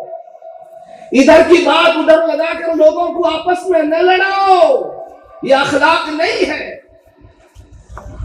ادھر کی بات ادھر لگا کر لوگوں کو آپس میں نہ لڑاؤ، یہ اخلاق نہیں ہے۔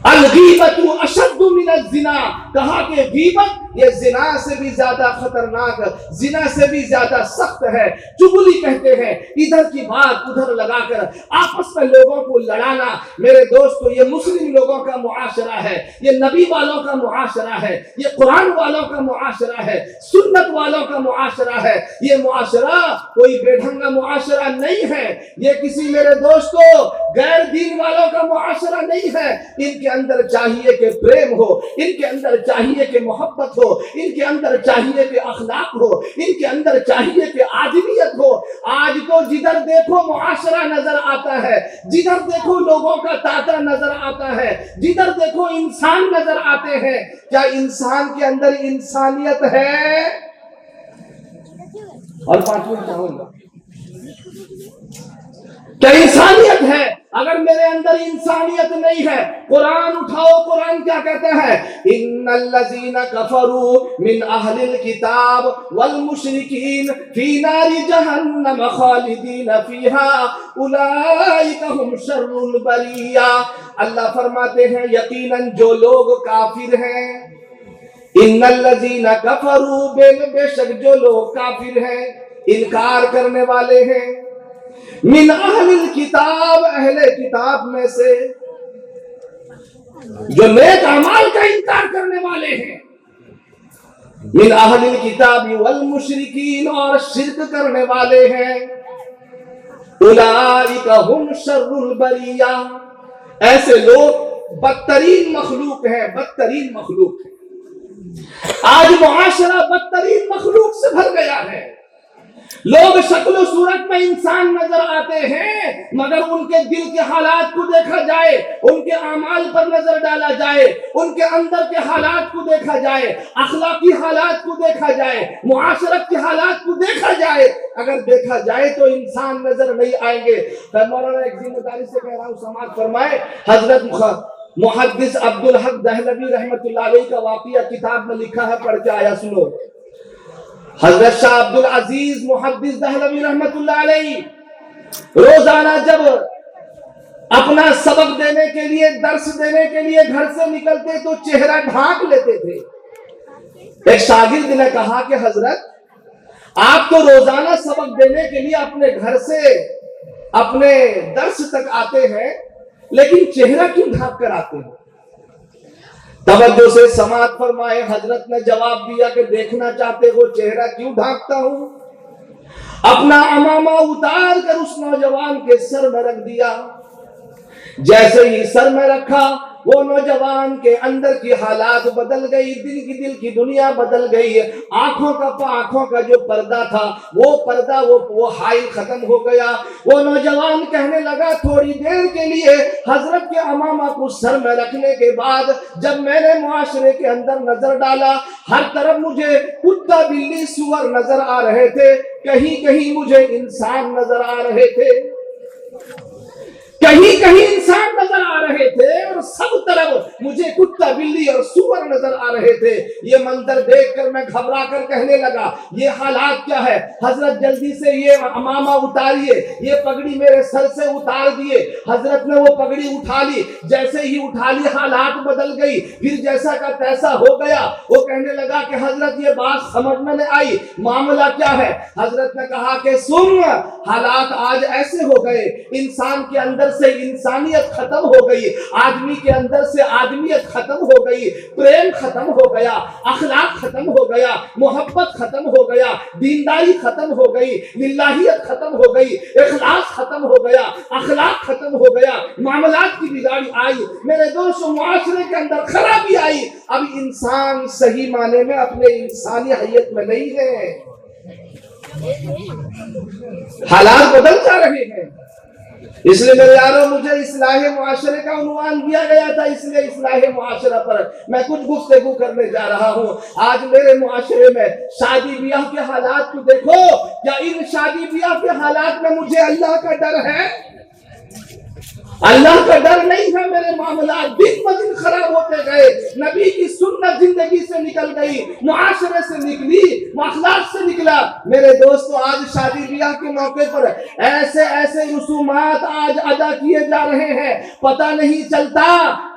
الغیبت اشد من الزنا، کہا کہ غیبت یہ زنا سے بھی زیادہ خطرناک، زنا سے بھی زیادہ سخت ہے۔ چغلی کہتے ہیں ادھر کی بات ادھر لگا کر آپس میں لوگوں کو لڑانا۔ میرے دوستو یہ مسلم لوگوں کا معاشرہ ہے، یہ نبی والوں کا معاشرہ ہے، یہ قرآن والوں کا معاشرہ ہے، سنت والوں کا معاشرہ ہے۔ یہ معاشرہ کوئی بے ڈھنگا معاشرہ نہیں ہے، یہ کسی میرے دوستو غیر دین والوں کا معاشرہ نہیں ہے۔ ان کے اندر چاہیے کہ پریم ہو، ان کے اندر چاہیے کہ محبت ہو، ان کے اندر چاہیے کہ اخلاق ہو، ان کے اندر چاہیے کہ آدمیت ہو۔ آج تو جدھر دیکھو معاشرہ نظر آتا ہے، جدھر دیکھو لوگوں کا طاقت نظر آتا ہے، جدھر دیکھو انسان نظر آتے ہیں۔ کیا انسان کے اندر انسانیت ہے؟ اور 5 منٹ چاہوں گا، کیا انسانیت ہے؟ اگر میرے اندر انسانیت نہیں ہے، قرآن اٹھاؤ، قرآن کیا کہتے ہیں؟ ان الذین کفروا من اہل الکتاب والمشرکین فی نار جہنم خالدین فیہا اولئک ہم شر البریہ۔ اللہ فرماتے ہیں یقیناً جو لوگ کافر ہیں، ان الذین کفروا، بے شک جو لوگ کافر ہیں، انکار کرنے والے ہیں، من اہل الکتاب، اہل کتاب میں سے جو نیک اعمال کا انکار کرنے والے ہیں، من اہل الکتاب والمشرکین، اور شرک کرنے والے ہیں، اولئک ہم شر البریہ، ایسے لوگ بدترین مخلوق ہیں، بدترین مخلوق ہیں۔ آج معاشرہ بدترین مخلوق سے بھر گیا ہے۔ لوگ شکل و صورت میں انسان نظر آتے ہیں، مگر ان کے دل کے حالات کو دیکھا جائے، ان کے اعمال پر نظر ڈالا جائے، ان کے اندر کے حالات کو دیکھا جائے، اخلاقی حالات کو دیکھا جائے، معاشرت کے حالات کو دیکھا جائے، اگر دیکھا جائے تو انسان نظر نہیں آئیں گے۔ مولانا ایک ذمہ داری سے کہہ رہا ہوں، سماعت فرمائے، حضرت محدث عبدالحق دہلوی رحمۃ اللہ علیہ کا واقعہ کتاب میں لکھا ہے، پڑھ کے آیا سنو۔ حضرت شاہ عبدالعزیز محدث دہلوی رحمۃ اللہ علیہ روزانہ جب اپنا سبق دینے کے لیے، درس دینے کے لیے گھر سے نکلتے تو چہرہ ڈھانک لیتے تھے۔ ایک شاگرد نے کہا کہ حضرت آپ تو روزانہ سبق دینے کے لیے اپنے گھر سے اپنے درس تک آتے ہیں، لیکن چہرہ کیوں ڈھانک کر آتے ہیں؟ توجہ سے سماعت فرمائے، حضرت نے جواب دیا کہ دیکھنا چاہتے ہو چہرہ کیوں ڈھانکتا ہوں؟ اپنا عمامہ اتار کر اس نوجوان کے سر میں رکھ دیا۔ جیسے ہی سر میں رکھا، وہ نوجوان کے اندر کی حالات بدل گئی، دل کی دنیا بدل گئی، آنکھوں کا جو پردہ تھا وہ پردہ وہ حائل ختم ہو گیا۔ وہ نوجوان کہنے لگا تھوڑی دیر کے لیے حضرت کے عمامہ کو سر میں رکھنے کے بعد جب میں نے معاشرے کے اندر نظر ڈالا، ہر طرف مجھے کتا بلی سور نظر آ رہے تھے، کہیں مجھے انسان نظر آ رہے تھے، کہیں انسان نظر آ رہے تھے، اور سب طرف مجھے کتا بلی اور سور نظر آ رہے تھے۔ یہ منظر دیکھ کر میں گھبرا کر کہنے لگا یہ حالات کیا ہے؟ حضرت جلدی سے یہ عمامہ اتاریے، یہ پگڑی میرے سر سے اتار دیے۔ حضرت نے وہ پگڑی اٹھا لی، جیسے ہی اٹھا لی حالات بدل گئی، پھر جیسا کا تیسا ہو گیا۔ وہ کہنے لگا کہ حضرت یہ بات سمجھ میں نہیں آئی، معاملہ کیا ہے؟ حضرت نے کہا کہ سن، حالات آج ایسے ہو گئے، انسان کے اندر سے انسانیت ختم ہو گئی، آدمی کے اندر سے آدمیت ختم ہو گئی، پریم ختم ہو گیا، اخلاق ختم ہو گیا، محبت ختم ہو گیا، دینداری ختم ہو گئی، للہیت ختم ہو گئی، اخلاص ختم ہو گیا، اخلاق ختم ہو گیا، معاملات کی بگاڑی آئی، میرے دوستوں معاشرے کے اندر خرابی آئی۔ اب انسان صحیح معنی میں اپنے انسانی حیت میں نہیں ہے، حالات بدل جا رہے ہیں۔ اس لیے میرے یاروں، مجھے اصلاح معاشرے کا عنوان دیا گیا تھا، اس لیے اصلاح معاشرہ پر میں کچھ گفتگو کرنے جا رہا ہوں۔ آج میرے معاشرے میں شادی بیاہ کے حالات کو دیکھو، کیا ان شادی بیاہ کے حالات میں مجھے اللہ کا ڈر ہے؟ اللہ کا ڈر نہیں ہے۔ میرے معاملات دن بدن خراب ہوتے گئے، نبی کی سنت زندگی سے نکل گئی، معاشرے سے نکلی، اخلاق سے نکلا۔ میرے دوستو، آج شادی بیاہ کے موقع پر ایسے رسومات آج ادا کیے جا رہے ہیں، پتہ نہیں چلتا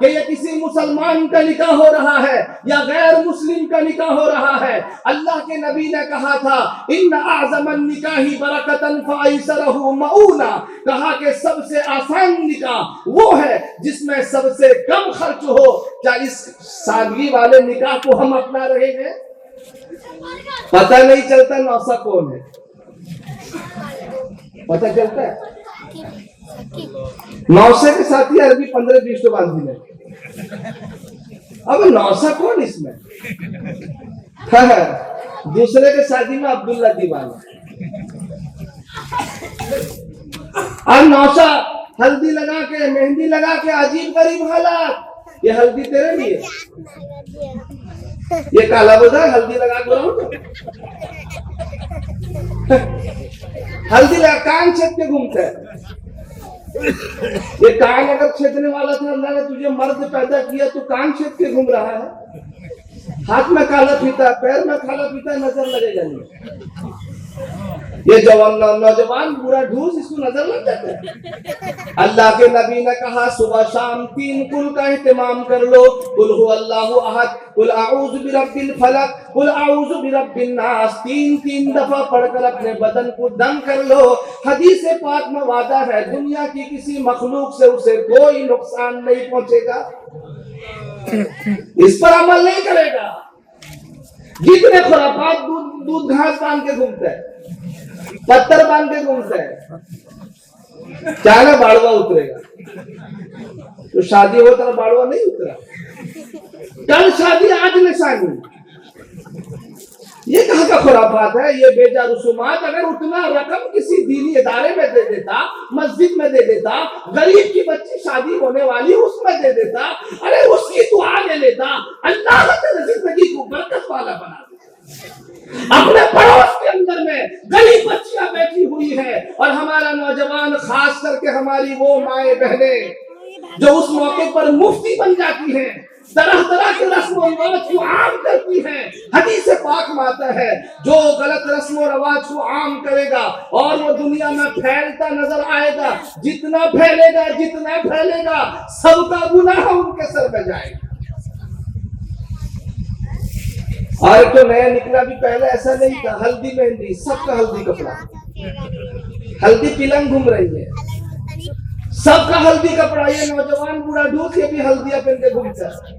کہ یہ کسی مسلمان کا نکاح ہو رہا ہے یا غیر مسلم کا نکاح ہو رہا ہے۔ اللہ کے نبی نے کہا تھا ان اعظم النکاح برکتاً فایسرہ مؤونہ، کہا کہ سب سے آسان نکاح وہ ہے جس میں سب سے کم خرچ ہو۔ کیا اس سادگی والے نکاح کو ہم اپنا رہے ہیں؟ پتہ نہیں چلتا نوسا کون ہے، پتہ چلتا ہے نوسے کے ساتھ عربی 15-20 تو باندھی ہے، اب نوسا کون اس میں؟ دوسرے کے شادی میں عبداللہ دیوانہ، اب نوسا ہلدی لگا کے، مہندی لگا کے، عجیب غریب حالات۔ یہ ہلدی تیرے لیے، یہ کالا بودا ہلدی لگا کے رہو تو ہلدی لگا کان چھت کے گھومتا ہے، یہ کان اگر چھیدنے والا تھا، اللہ نے تجھے مرد پیدا کیا تو کان چھید کے گھوم رہا ہے؟ ہاتھ میں کالا پیتا، پیر میں کالا پیتا، نظر لگے گا نہیں؟ یہ جوان نوجوان برا ڈھوس، اس کو نظر لگ جاتا ہے۔ اللہ کے نبی نے کہا صبح شام 3 کل کا اہتمام کر لو، قل هو اللہ احد، قل اعوذ برب الفلق، قل اعوذ برب الناس، 3 دفعہ پڑھ کر اپنے بدن کو دم کر لو۔ حدیث پاک میں وعدہ ہے دنیا کی کسی مخلوق سے اسے کوئی نقصان نہیں پہنچے گا، اس پر عمل نہیں کرے گا۔ جتنے خرافات دودھ گھاس باندھ کے گھومتے ہیں، پتھر باندھ کے گھومتے ہیں، چاہے باڑوا اترے گا، تو شادی ہو تو باڑوا نہیں اترا، کل شادی آج نشانی۔ یہ کہاں کا خرافات ہے، یہ بے جا رسومات۔ اگر اتنا رقم کسی دینی ادارے میں دے دیتا، مسجد میں دے دیتا، غریب کی بچی شادی ہونے والی اس میں دے دیتا، ارے اس کی دعا لے لیتا، اللہ تیری زندگی کو برکت والا بنا دیتا۔ اپنے پڑوس کے اندر میں غریب بچیاں بیٹھی ہوئی ہیں، اور ہمارا نوجوان، خاص کر کے ہماری وہ مائیں بہنیں جو اس موقع پر مفتی بن جاتی ہیں، طرح طرح کے رسم و رواج کو عام کرتی ہیں۔ حدیث پاک میں آتا ہے جو غلط رسم و رواج کو عام کرے گا اور وہ دنیا میں پھیلتا نظر آئے گا، جتنا پھیلے گا سب کا گناہ ان کے سر پہ جائے گا۔ اور تو نیا نکلا بھی، پہلے ایسا نہیں تھا، ہلدی مہندی سب کا ہلدی کپڑا، ہلدی پلنگ گھوم رہی ہے، سب کا ہلدی کپڑا۔ یہ نوجوان بوڑھا ڈھوس یہ بھی ہلدیاں پہن کے گھومتا ہے،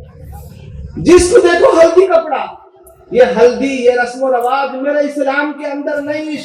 جس کو دیکھو ہلدی کپڑا۔ یہ ہلدی، یہ رسم و رواج میرے اسلام کے اندر نہیں۔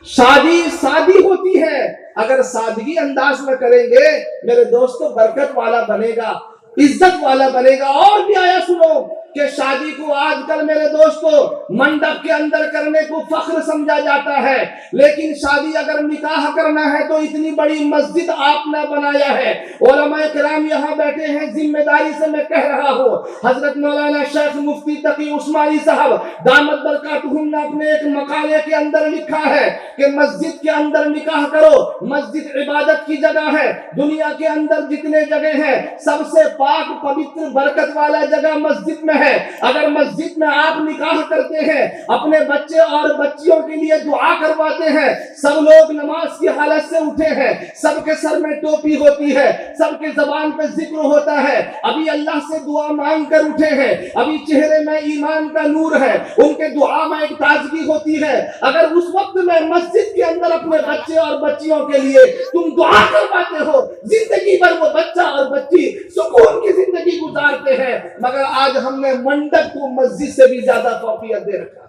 شادی سادی ہوتی ہے، اگر سادگی انداز میں کریں گے میرے دوستو برکت والا بنے گا، عزت والا بنے گا۔ اور بھی آیا سنو کہ شادی کو آج کل میرے دوستو منڈپ کے اندر کرنے کو فخر سمجھا جاتا ہے، لیکن شادی اگر نکاح کرنا ہے تو اتنی بڑی مسجد آپ نے بنایا ہے۔ علماء کرام یہاں بیٹھے ہیں، ذمہ داری سے میں کہہ رہا ہوں، حضرت مولانا شیخ مفتی تقی عثمانی صاحب دامت برکاتہم نے اپنے ایک مقالے کے اندر لکھا ہے کہ مسجد کے اندر نکاح کرو۔ مسجد عبادت کی جگہ ہے، دنیا کے اندر جتنے جگہ ہیں سب سے پاک پوتر برکت والا جگہ مسجد میں ہے۔ اگر مسجد میں آپ نکاح کرتے ہیں، اپنے بچے اور بچیوں کے لیے دعا کرواتے ہیں، سب لوگ نماز کی حالت سے اٹھے ہیں، سب کے سر میں ٹوپی ہوتی ہے، سب کے زبان پہ ذکر ہوتا ہے، ابھی اللہ سے دعا مانگ کر اٹھے ہیں، ابھی چہرے میں ایمان کا نور ہے، ان کے دعا میں ایک تازگی ہوتی ہے۔ اگر اس وقت میں مسجد کے اندر اپنے بچے اور بچیوں کے لیے تم دعا کرواتے ہو، زندگی بھر وہ بچہ اور بچی سکون کی زندگی گزارتے ہیں، مگر آج ہم نے منڈپ کو مسجد سے بھی زیادہ فوقیت دے رکھا ہے۔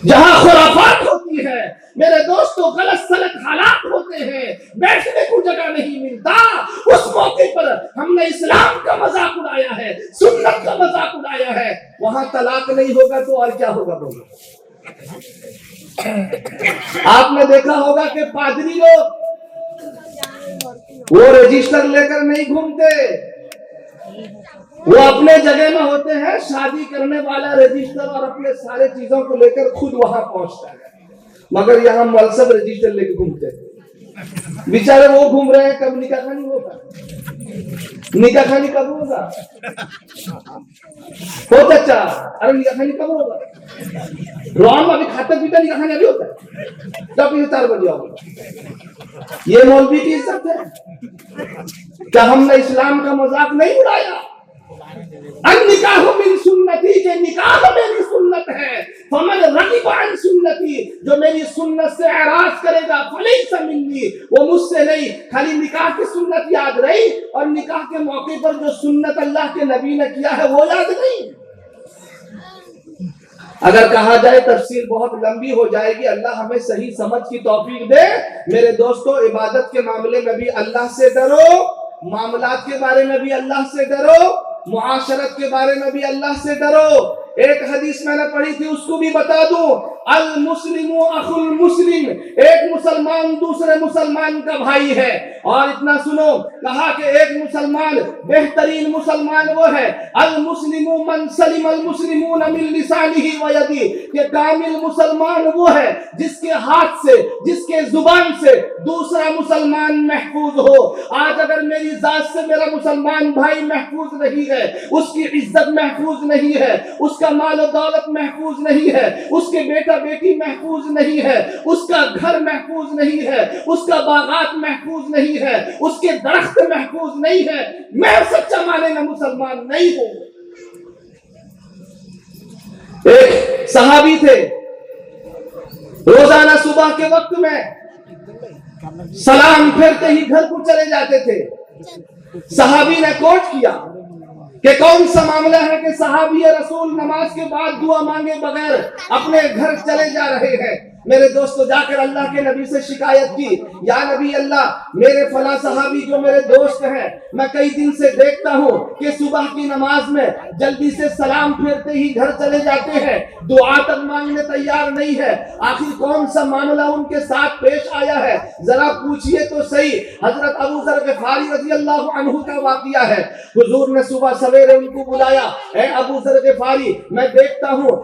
جہاں خرافات ہوتی ہے میرے دوستو، غلط سلط حالات ہوتے ہیں، بیٹھنے کو جگہ نہیں ملتا، اس موقع پر ہم نے اسلام کا مذاق اڑایا ہے، سنت کا مذاق اڑایا ہے۔ وہاں طلاق نہیں ہوگا تو اور کیا ہوگا بولو؟ آپ نے دیکھا ہوگا کہ پادری لوگ وہ رجسٹر لے کر نہیں گھومتے، وہ اپنے جگہ میں ہوتے ہیں، شادی کرنے والا رجسٹر اور اپنے سارے چیزوں کو لے کر خود وہاں پہنچتا ہے، مگر یہاں ملسب رجسٹر لے کے گھومتے ہیں۔ بیچارے وہ گھوم رہے ہیں، کب نکاح خانی ہوگا؟ نکاح خانی کب ہوگا؟ ہو چچا، ارے نکاح خانی کب ہوگا؟ رام ابھی کھاتا پیتا نکاح خانی ابھی ہوتا ہے، تب 4 بجے ہوگا۔ یہ مولوی کی عزت ہے؟ کیا ہم نے اسلام کا مذاق نہیں اڑایا؟ النکاح من سنتی، کہ نکاح میری سنت ہے، فمن رغب عن سنتی، جو میری سنت سے اعراض کرے گا فلیس منی، وہ مجھ سے نہیں۔ خالی نکاح کی سنت یاد رہی اور نکاح کے موقع پر جو سنت اللہ کے نبی نے کیا ہے وہ یاد نہیں۔ اگر کہا جائے تفسیر بہت لمبی ہو جائے گی، اللہ ہمیں صحیح سمجھ کی توفیق دے۔ میرے دوستو عبادت کے معاملے میں بھی اللہ سے ڈرو، معاملات کے بارے میں بھی اللہ سے ڈرو، معاشرت کے بارے میں بھی اللہ سے ڈرو۔ ایک حدیث میں نے پڑھی تھی، اس کو بھی بتا دوں، المسلم اخو المسلم، ایک مسلمان دوسرے مسلمان کا بھائی ہے. اور اتنا سنو، کہا کہ ایک مسلمان، بہترین مسلمان وہ ہے المسلم من سلم المسلمون من لسانه ويده، کہ کامل مسلمان وہ ہے جس کے ہاتھ سے، جس کے زبان سے دوسرا مسلمان محفوظ ہو. آج اگر میری ذات سے میرا مسلمان بھائی محفوظ نہیں ہے، اس کی عزت محفوظ نہیں ہے، اس کا مال و دولت محفوظ نہیں ہے، اس کے بیٹا بیٹی محفوظ نہیں ہے، اس کا گھر محفوظ نہیں ہے، اس کا باغات محفوظ نہیں ہے، اس کے درخت محفوظ نہیں ہے، میں سچا مانے میں مسلمان نہیں ہوں. ایک صحابی تھے، روزانہ صبح کے وقت میں سلام پھرتے ہی گھر کو چلے جاتے تھے. صحابی نے کوٹ کیا کہ کون سا معاملہ ہے کہ صحابی رسول نماز کے بعد دعا مانگے بغیر اپنے گھر چلے جا رہے ہیں. میرے دوستو جا کر اللہ کے نبی سے شکایت کی، یا نبی اللہ، میرے فلاں صحابی جو میرے دوست ہیں، میں کئی دن سے دیکھتا ہوں کہ صبح کی نماز میں جلدی سے سلام پھیرتے ہی گھر چلے جاتے ہیں، دعا تک مانگنے تیار نہیں ہے. آخر کون سا معاملہ ان کے ساتھ پیش آیا ہے؟ ذرا پوچھئے تو صحیح. حضرت ابو ذر غفاری رضی اللہ عنہ کا واقعہ ہے. حضور نے صبح سویرے ان کو بلایا، اے ابو ذر غفاری، میں دیکھتا ہوں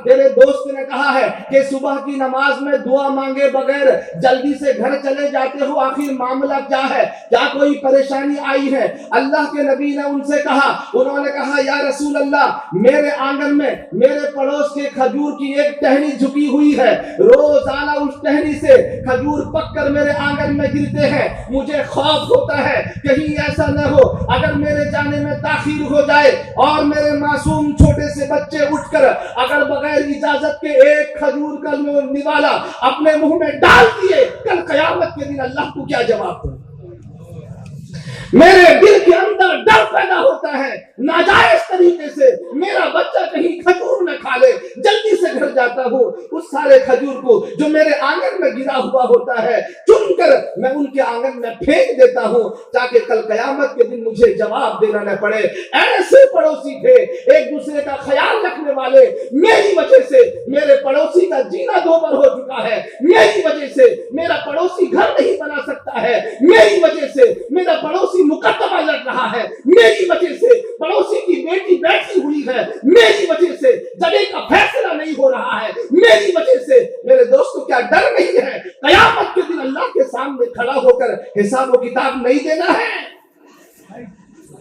تیرے دوست نے کہا ہے کہ صبح کی نماز میں دعا مانگے بغیر جلدی سے گھر چلے جاتے ہو، آخر معاملہ کیا ہے؟ کیا کوئی پریشانی آئی ہے؟ اللہ کے نبی نے ان سے کہا، انہوں نے کہا یا رسول اللہ، میرے آنگن میں میرے پڑوس کے کھجور کی ایک ٹہنی جھکی ہوئی ہے، روزانہ اس ٹہنی سے کھجور پک کر میرے آنگن میں گرتے ہیں، مجھے خوف ہوتا ہے کہیں ایسا نہ ہو اگر میرے جانے میں تاخیر ہو جائے اور میرے معصوم چھوٹے سے بچے اٹھ کر اگر بغیر اجازت کے ایک کھجور کا نوالا اپنے منہ میں ڈال دیے، کل قیامت کے دن اللہ کو کیا جواب دوں؟ میرے دل کے اندر ڈر پیدا ہوتا ہے ناجائز طریقے سے میرا بچہ کہیں کھجور نہ کھا لے. جلدی سے گھر جاتا ہوں، اس سارے کھجور کو جو میرے آنگن میں گرا ہوا ہوتا ہے چن کر میں ان کے آنگن میں پھینک دیتا ہوں تاکہ کل قیامت کے دن مجھے جواب دینا نہ پڑے. ایسے پڑوسی تھے ایک دوسرے کا خیال رکھنے والے. میری وجہ سے میرے پڑوسی کا جینا دوبر ہو چکا ہے، میری وجہ سے میرا پڑوسی گھر نہیں بنا سکتا ہے، میری وجہ سے میرا پڑوسی مقدمہ لڑ رہا ہے، میری وجہ سے پڑوسی کی بیٹی بیٹھی ہوئی ہے، میری وجہ سے جگہ کا فیصلہ نہیں ہو رہا ہے، میری وجہ سے. میرے دوستو کیا ڈر نہیں ہے قیامت کے دن اللہ کے سامنے کھڑا ہو کر حساب و کتاب نہیں دینا ہے؟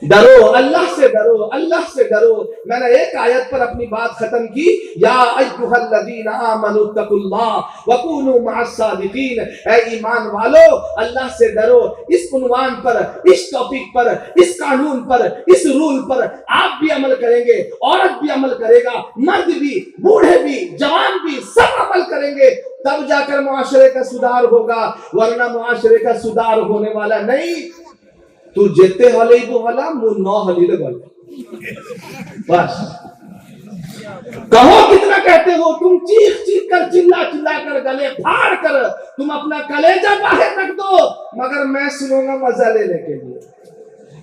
ڈرو اللہ سے، ڈرو اللہ سے ڈرو. میں نے ایک آیت پر اپنی بات ختم کی، یا ایھا الذین آمنوا اتقوا اللہ وکونوا مع الصادقین. اے ایمان والو اللہ سے ڈرو. اس عنوان پر، اس ٹاپک پر، اس قانون پر، اس رول پر آپ بھی عمل کریں گے، عورت بھی عمل کرے گا، مرد بھی، بوڑھے بھی، جوان بھی، سب عمل کریں گے، تب جا کر معاشرے کا سدھار ہوگا، ورنہ معاشرے کا سدھار ہونے والا نہیں. تو جتے ہلے تو ہلا منہ نو ہلی لگا بس. کہو کتنا کہتے ہو تم، چیخ چیخ کر، چلا چلا کر، گلے پھاڑ کر تم اپنا کلیجہ باہر رکھ دو، مگر میں سنوں گا مزہ لینے کے لیے.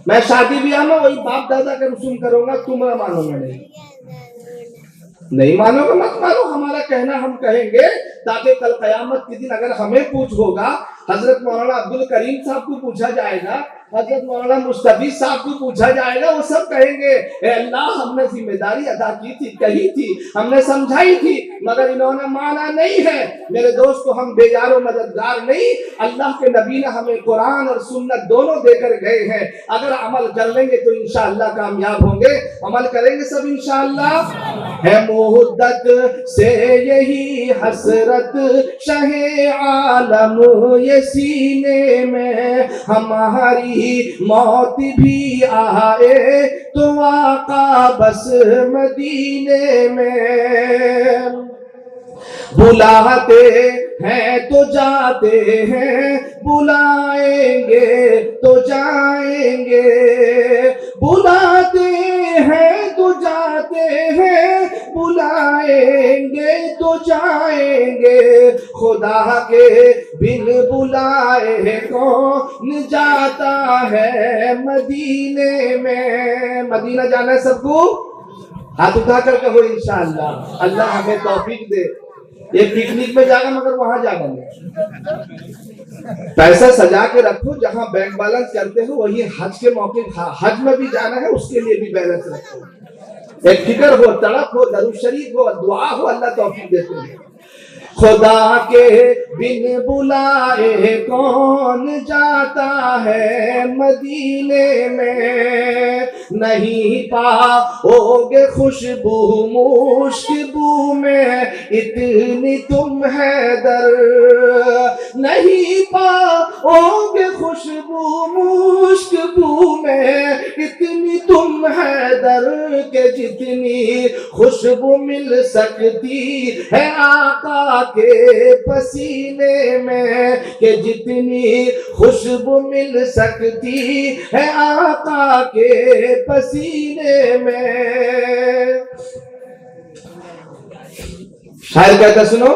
میں شادی بیاہ میں وہی باپ دادا کا رسوم کروں گا، تم نہ مانو گا. نہیں مانو گا مت مانو، ہمارا کہنا ہم کہیں گے تاکہ کل قیامت کے دن اگر ہمیں پوچھ ہوگا، حضرت مولانا عبد الکریم صاحب کو پوچھا جائے گا، حضرت مولانا مستفیض صاحب کو پوچھا جائے گا، وہ سب کہیں گے اے اللہ ہم نے ذمہ داری ادا کی تھی، کہی تھی، ہم نے سمجھائی تھی، مگر انہوں نے مانا نہیں ہے. میرے دوستو ہم بے یار و مددگار نہیں، اللہ کے نبی نے ہمیں قرآن اور سنت دونوں دے کر گئے ہیں. اگر عمل کر لیں گے تو انشاءاللہ کامیاب ہوں گے. عمل کریں گے سب انشاءاللہ. ہے مدت سے یہی حسرت شہ عالم یہ سینے میں، ہماری موت بھی آئے تو آقا بس مدینے میں. بلاتے ہیں تو جاتے ہیں، بلائیں گے تو جائیں گے، بلاتے ہیں تو جاتے ہیں، بلائیں گے تو جائیں گے. خدا کے بن بلائے کون جاتا ہے مدینے میں. مدینہ جانا ہے سب کو؟ ہاتھ اٹھا کر کہو انشاءاللہ اللہ ہمیں توفیق دے. ایک پکنک میں جانا مگر وہاں جانا نہیں. پیسہ سجا کے رکھو, جہاں بینک بیلنس کرتے ہو وہی حج کے موقع حج میں بھی جانا ہے اس کے لیے بھی بیلنس رکھو. ایک فکر ہو, تڑپ ہو, درود شریف ہو, دعا ہو, اللہ توفیق دیتے ہیں. خدا کے بن بلائے کون جاتا ہے مدینے میں, نہیں پاؤ گے خوشبو مشک بو میں اتنی تم حیدر, نہیں پاؤ گے خوشبو مشک بو میں اتنی تم حیدر, کہ جتنی خوشبو مل سکتی ہے آقا کے پسینے میں, کہ جتنی خوشبو مل سکتی ہے آقا کے پسینے میں. شاعر کہتا سنو,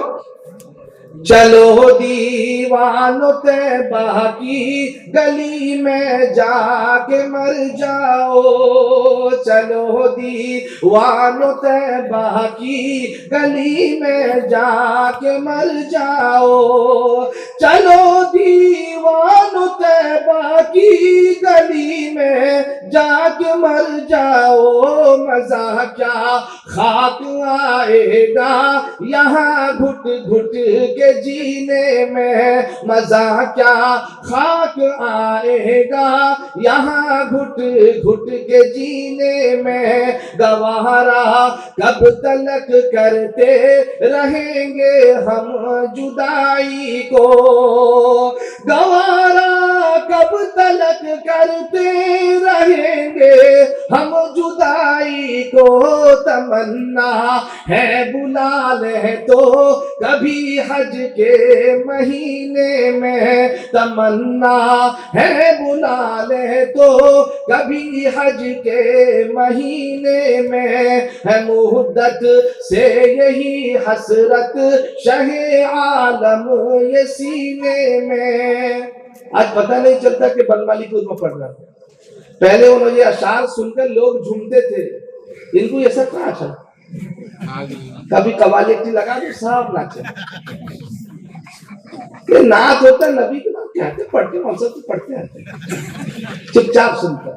چلو دیوانو طیبہ کی گلی میں جا کے مر جاؤ, چلو دیوانو طیبہ کی گلی میں جا کے مر جاؤ, چلو دیوانو طیبہ کی گلی میں جا کے مر جاؤ, مزہ کیا خاک آئے گا یہاں گھٹ گھٹ کے جینے میں, مزہ کیا خاک آئے گا یہاں گھٹ گھٹ کے جینے میں, گوارا کب تلک کرتے رہیں گے ہم جدائی کو, گوارا کب تلک کرتے رہیں گے ہم جدائی کو, تمنا ہے بلا لے تو کبھی حج کے مہینے میں, تمنا ہے بلا لے تو کبھی حج کے مہینے میں, ہے مدت سے یہی حسرت شہ عالم یہ سینے میں. آج پتہ نہیں چلتا کہ بنوالی پور میں پڑھ رہا ہے. پہلے انہوں یہ اشعار سن کر لوگ جھومتے تھے, ان کو یہ سب کہاں چلا, کبھی قوالی کی لگا تو صاحب ناچے. یہ نعت ہوتا ہے نبی کے نام کہتے پڑھتے منصب تو پڑھتے ہیں, چپ چاپ سنتا.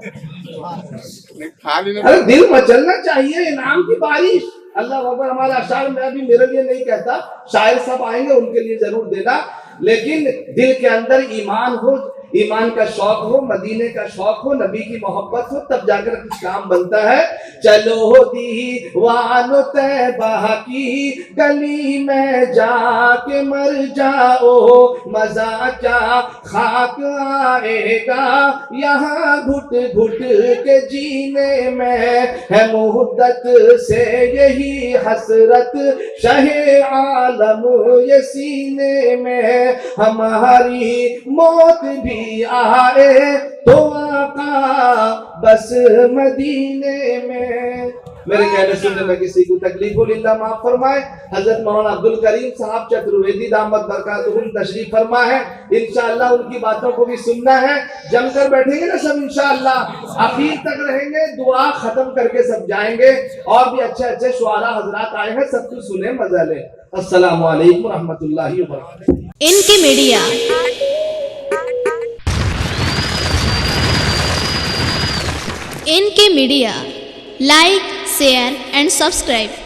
ارے دل مچلنا چاہیے, انعام کی بارش. اللہ اکبر. ہمارا اشعار میں ابھی میرے لیے نہیں کہتا, شاعر سب آئیں گے ان کے لیے ضرور دینا, لیکن دل کے اندر ایمان ہو, ایمان کا شوق ہو, مدینے کا شوق ہو, نبی کی محبت ہو, تب جا کر کچھ کام بنتا ہے. چلو دیوانو طیبہ کی گلی میں جا کے مر جاؤ, مزہ کیا خاک آئے گا یہاں گھٹ گھٹ کے جینے میں, ہے مدت سے یہی حسرت شہ عالم یہ سینے میں, ہماری موت بھی آئے تو آقا بس مدینے میں. میرے کہنے سننے میں کسی کو تکلیف ہو اللہ معاف فرمائے. حضرت مولانا عبدالکریم صاحب چترویدی دامت برکاتہم تشریف فرما ہے, انشاءاللہ ان کی باتوں کو بھی سننا ہے. جم کر بیٹھیں گے نا سب انشاءاللہ, اخیر تک رہیں گے, دعا ختم کر کے سب جائیں گے, اور بھی اچھے اچھے شعراء حضرات آئے ہیں, سب کو سنیں, مزہ لیں. السلام علیکم ورحمۃ اللہ وبرکاتہ. ان کی media like, share and subscribe.